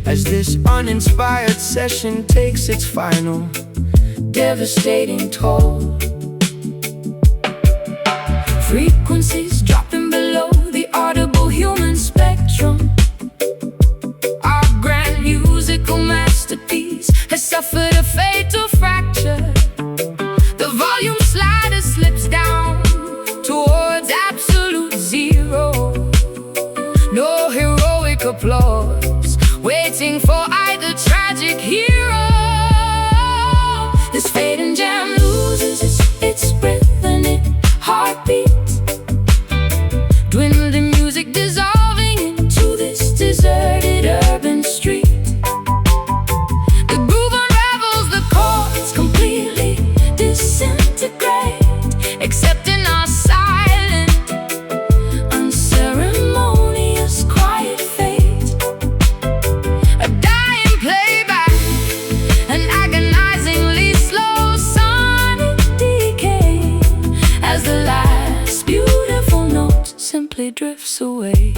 as this uninspired session takes its final, Devastating toll. Frequencies dropping below the audible human spectrum. Our grand musical masterpiece has suffered a fatal fracture. The volume slider slips down towards absolute zero. No heroic applause waiting for either tragic hero. This fading jam loses its rhythm and its heartbeat. Dwindling music dissolving into this deserted urban street. The groove unravels, the chords completely disintegrate, accepting our silent, unceremonious, quiet fate. A dying playback, an agonizingly slow sonic decay, as the last beautiful note simply drifts away.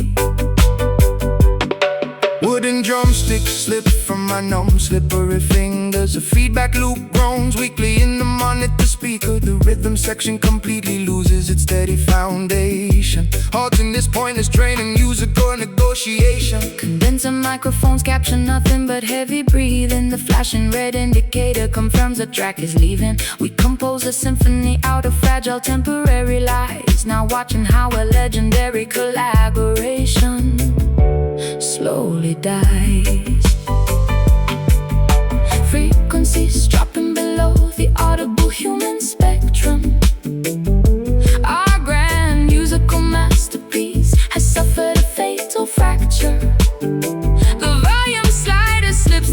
wooden drumsticks slip from my numb, slippery fingers. A feedback loop groans weakly in the monitor speaker. The rhythm section completely loses its steady foundation, halting this pointless training musical negotiation. Condenser microphones capture nothing but heavy breathing. The flashing red indicator confirms the track is leaving. We compose a symphony out of fragile temporary lies, now watching how a legendary collaboration slowly dies. Frequencies dropping below the audible human spectrum. Our grand musical masterpiece has suffered a fatal fracture. The volume slider slips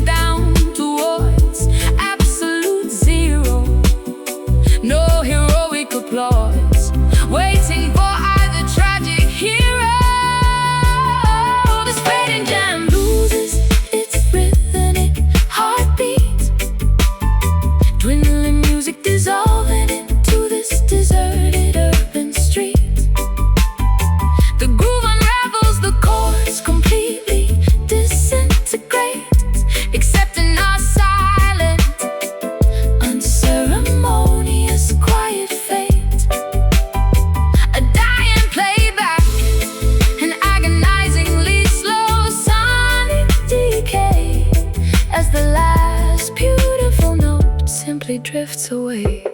applause, waiting for either tragic hero. This fading jam loses its rhythmic heartbeat, dwindling music dissolving into this deserted urban street. The groove unravels, the chords completely disintegrate, accepting our silent, unceremonious, quiet fate. A dying playback, an agonizingly slow sonic decay, as the last beautiful note simply drifts away.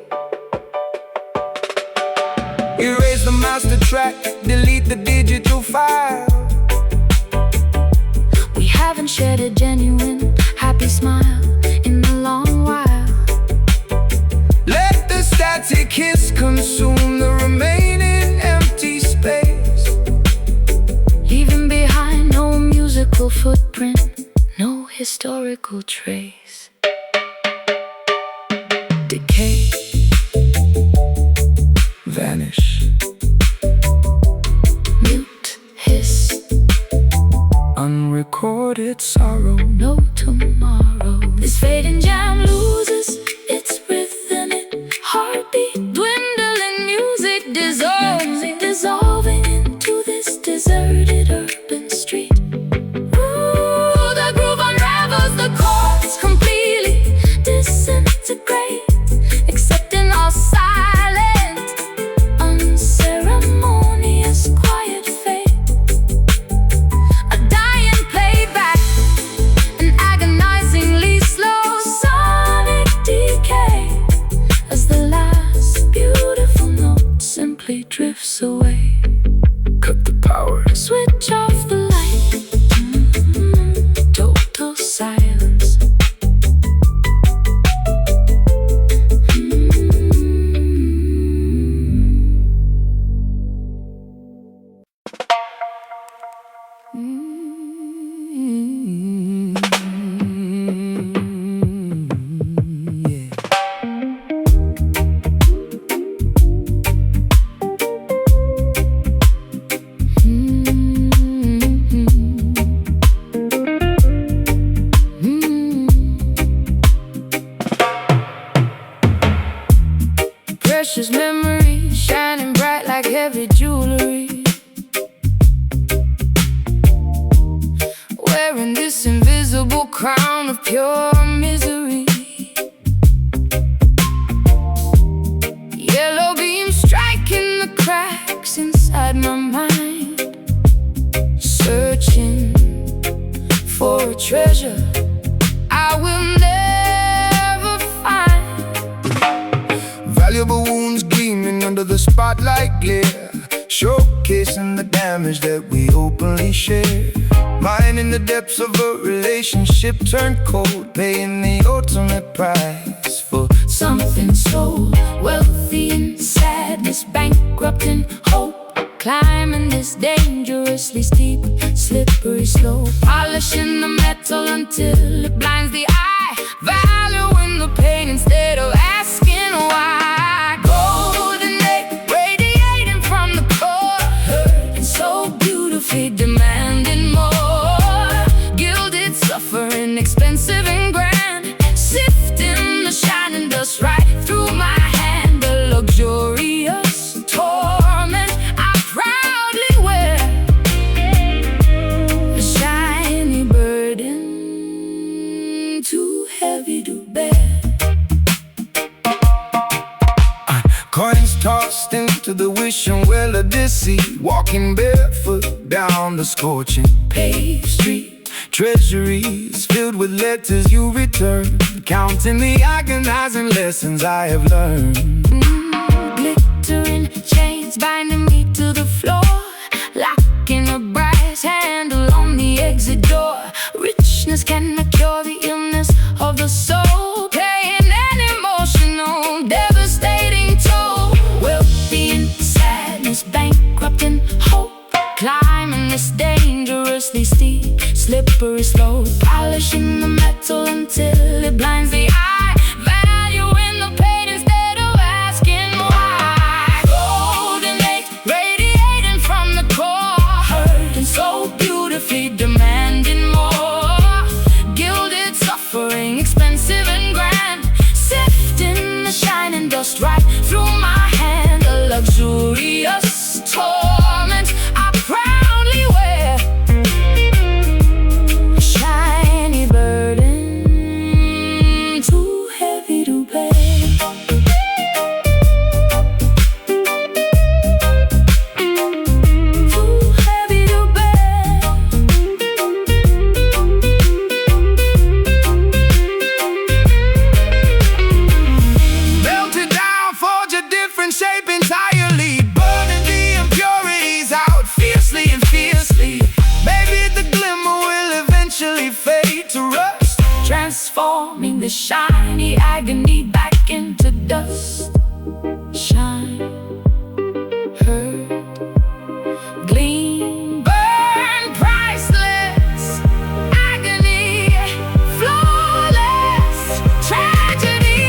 Erase the master track, delete the digital file. We haven't shared a genuine, happy smile in a long while. Let the static hiss consume the remaining empty space, Leaving behind no musical footprint, no historical trace. Decay, vanish, mute, hiss, unrecorded sorrow. no tomorrow. This fading jam loses its rhythmic heartbeat, dwindling music dissolving into this deserted urban street. Ooh, the groove unravels, the chords completely disintegrate, accepting all silent, unceremonious, quiet fate. A dying playback, an agonizingly slow sonic decay, as the last beautiful note simply drifts away. Cut the power, Switch off the light, total silence. Precious memories shining bright like heavy jewelry, wearing this invisible crown of pure misery. Yellow beams striking the cracks inside my mind, searching for a treasure I will never find. valuable wounds gleaming under the spotlight glare, showcasing the damage that we openly share. Mine in the depths of a relationship turned cold, paying the ultimate price for Something so wealthy in sadness, bankrupt in hope, climbing this dangerously steep, slippery slope, polishing the metal until it blinds the eye, valuing the pain instead of asking why. Golden age radiating from the core, hurting so beautifully, demanding more. Gilded suffering, expensive and grand, sifting the shining dust right through my hand. A luxurious torment I proudly wear, a shiny burden too heavy to bear. coins tossed into the wishing well of deceit, walking barefoot down the scorching Paved street, treasuries filled with letters you return, counting the agonizing lessons I have learned. glittering chains binding me to the floor, locking a brass handle on the exit door. Richness cannot cure the illness of the soul, paying an emotional, devastating toll. Wealthy in sadness, bankrupt in hope, climbing this dangerously steep, slippery slope, polishing the metal until it blinds the eye, valuing the pain instead of asking why. different shape entirely, burning the impurities out fiercely and fiercely. Maybe the glimmer will eventually fade to rust, transforming the shiny agony back into dust. Shine, hurt, gleam, burn, priceless. Agony, flawless, tragedy.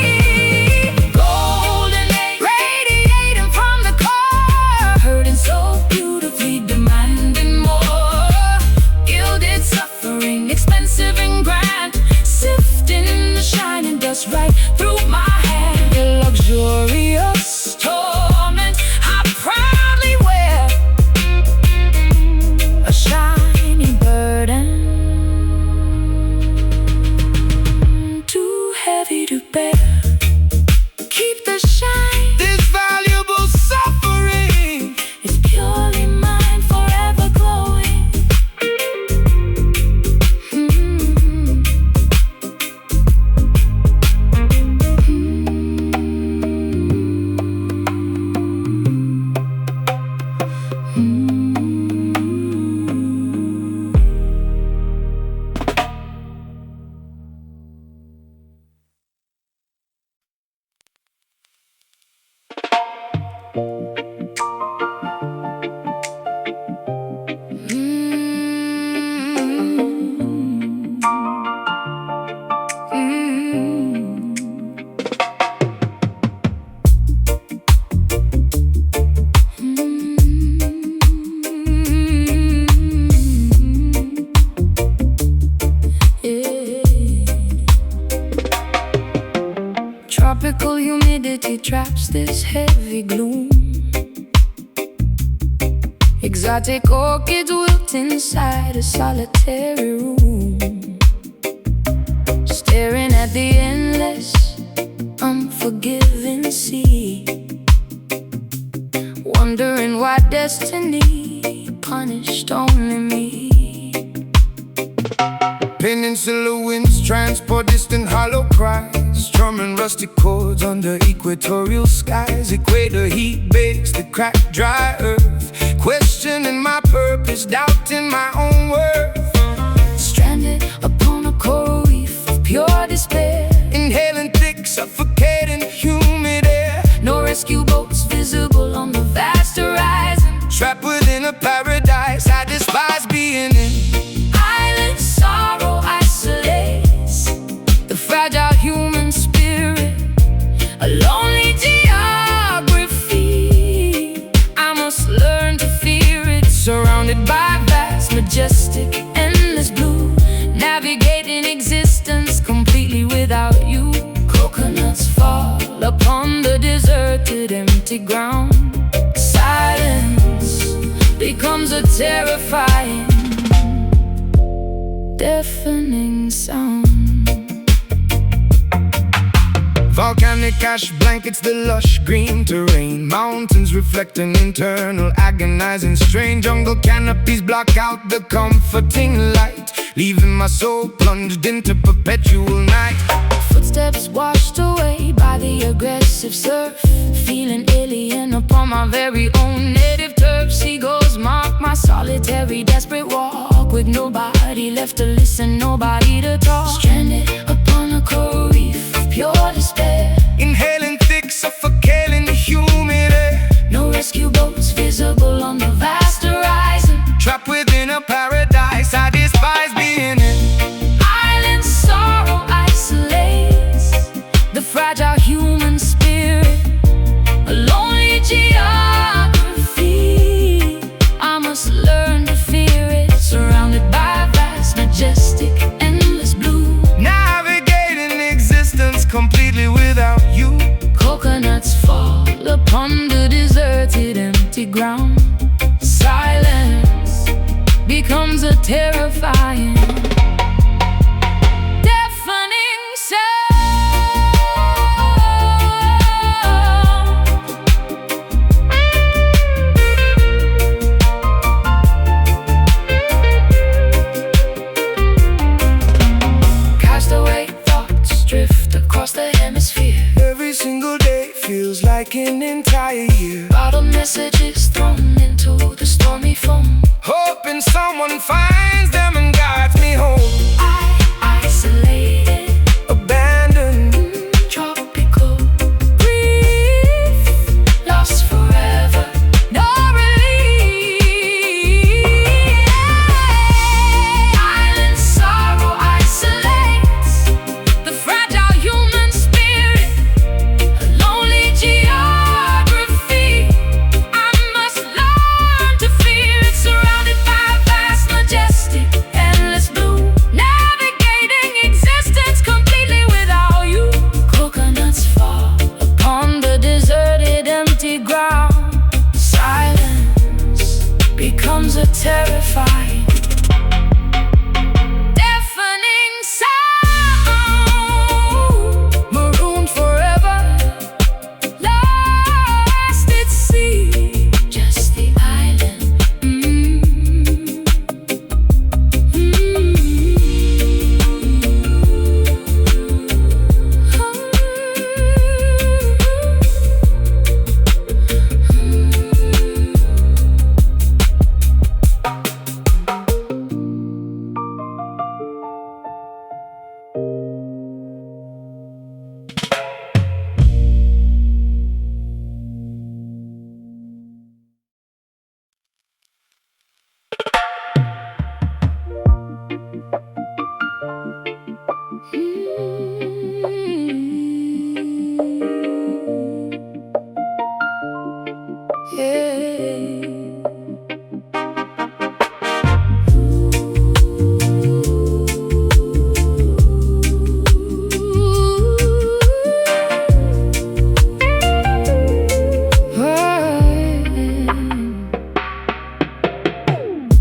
Golden age, radiating from the core, hurting so beautifully, demanding more. Gilded suffering, expensive and grand, sifting the shining dust right through my hand. Your luxurious torment I proudly wear, a shiny burden too heavy to bear. Keep the shine, this valuable suffering it's purely mine, forever glowing. Tropical humidity traps this heavy gloom. Exotic orchids wilt inside a solitary room, staring at the endless, unforgiving sea, wondering why destiny punished only me. Peninsula winds transport distant hollow cries, strumming rusty chords under equatorial skies. Equator heat bakes the cracked dry earth, questioning my purpose, doubting my own worth. Stranded upon a coral reef of pure despair, Inhaling thick, suffocating, humid air. no rescue boats visible on the vast horizon. Trapped within a paradise I despise being in. Island sorrow isolates the fragile human spirit, a lonely geography. I must learn to fear it, surrounded by vast, majestic, endless blue, navigating existence completely without you. Coconuts fall upon the deserted, empty ground. Silence becomes a terrifying, deafening sound. Volcanic ash blankets the lush green terrain, mountains reflect an internal agonizing strain. Jungle canopies block out the comforting light, leaving my soul plunged into perpetual night. Footsteps washed away by the aggressive surf, feeling alien upon my very own native turf. Seagulls mark my solitary, desperate walk, with nobody left to listen, nobody to talk. Stranded upon a coral reef of pure despair, Inhaling thick, suffocating, humid air. no rescue boats visible on the vast horizon. Trapped within a paradise I despise being in. Island sorrow isolates the fragile human spirit, a lonely geography. I must learn to fear it, surrounded by vast, majestic, endless blue, Navigating existence completely without you. coconuts fall upon the deserted, empty ground. Silence becomes a terrifying, deafening sound. Castaway thoughts drift across the hemisphere. Every single day feels like an entire entire year. Bottle messages thrown into the stormy foam. Hoping someone finds them and guides me home. Isolated, Abandoned, tropical, grief, lost forever, no relief. Island sorrow isolates the fragile human spirit, a lonely geography. I must learn to fear it, surrounded by vast, majestic, endless blue, navigating existence completely without you. Coconuts fall upon the deserted, empty ground. Silence becomes a terrifying, deafening sound. Marooned forever, lost at sea, just the island.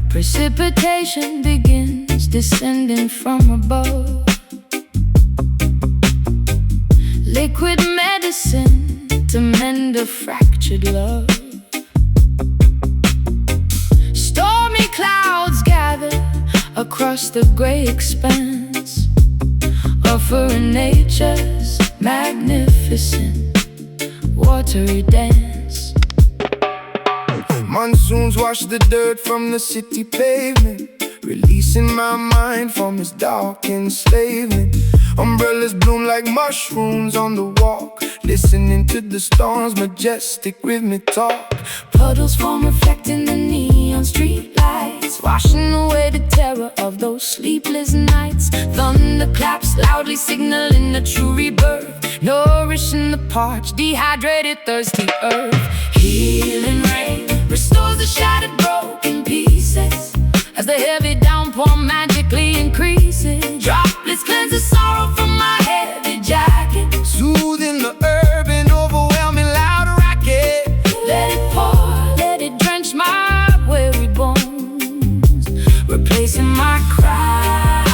Precipitation begins descending from above. Liquid medicine to mend a fractured love. Stormy clouds gather across the gray expanse, offering nature's magnificent watery dance. Monsoons wash the dirt from the city pavement, releasing my mind from its dark enslavement. Umbrellas bloom like mushrooms on the walk, listening to the storm's majestic rhythmic talk. Puddles form reflecting the neon street lights, washing away the terror of those sleepless nights. Thunder claps loudly signaling a true rebirth, nourishing the parched, dehydrated, thirsty earth. Healing rain restores the shattered, broken pieces as the heavy downpour magically increases. Droplets cleanse the sorrow from my heavy jacket, Soothing the urban, overwhelming loud racket. let it pour, let it drench my weary bones, replacing my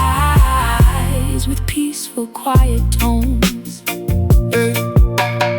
cries with peaceful, quiet tones. Hey,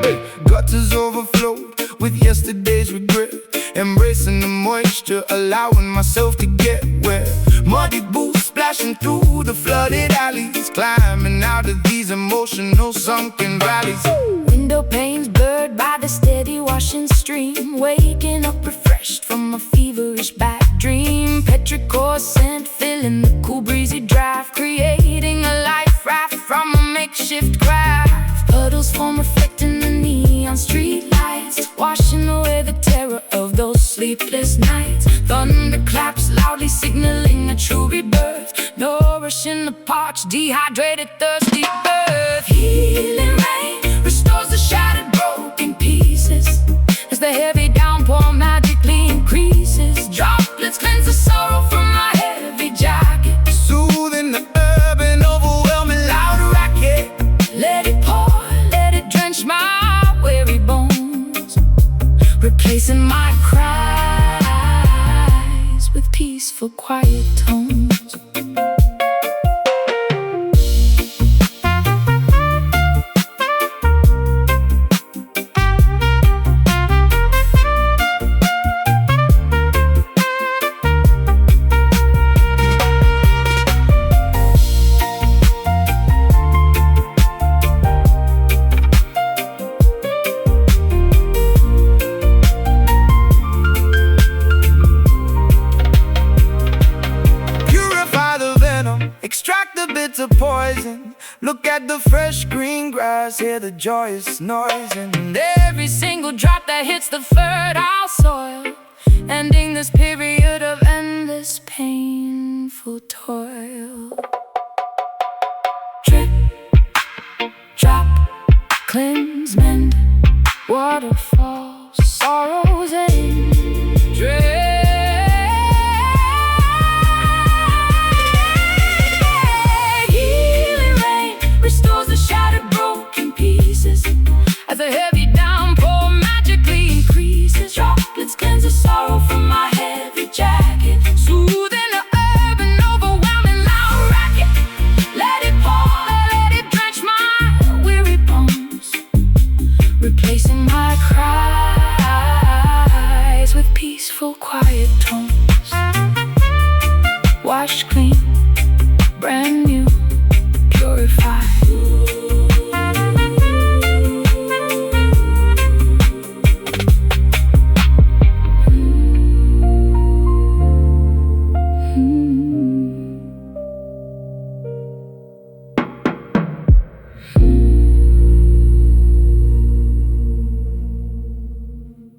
hey. Gutters overflowed with yesterday's regret, embracing the moisture, allowing myself to get wet. Muddy boots splashing through the flooded alleys, climbing out of these emotional sunken valleys. Window panes blurred by the steady washing stream, waking up refreshed from a feverish bad dream. Petrichor scent filling the cool breezy draft, creating a life raft from a makeshift craft. Puddles form reflecting the neon street lights, washing away the terror of those sleepless nights. Thunder claps loudly signaling a true rebirth, nourishing the parched, dehydrated, thirsty earth. Healing rain restores the shattered, broken pieces as the heavy downpour magically increases. Droplets cleanse the sorrow from my heavy jacket, Soothing the urban, overwhelming loud racket. let it pour, let it drench my weary bones, replacing my cries with peaceful, quiet tones. Look at the fresh green grass, hear the joyous noise, and every single drop that hits the fertile soil, ending this period of endless painful toil. Drip, drop, cleanse, mend, waterfalls, sorrows end. Drip, healing rain restores the shattered, broken pieces as the heavy downpour magically increases. Droplets cleanse the sorrow from my heavy jacket, soothing the urban, overwhelming loud racket. Let it pour, let it drench my weary bones, replacing my cries with peaceful quiet.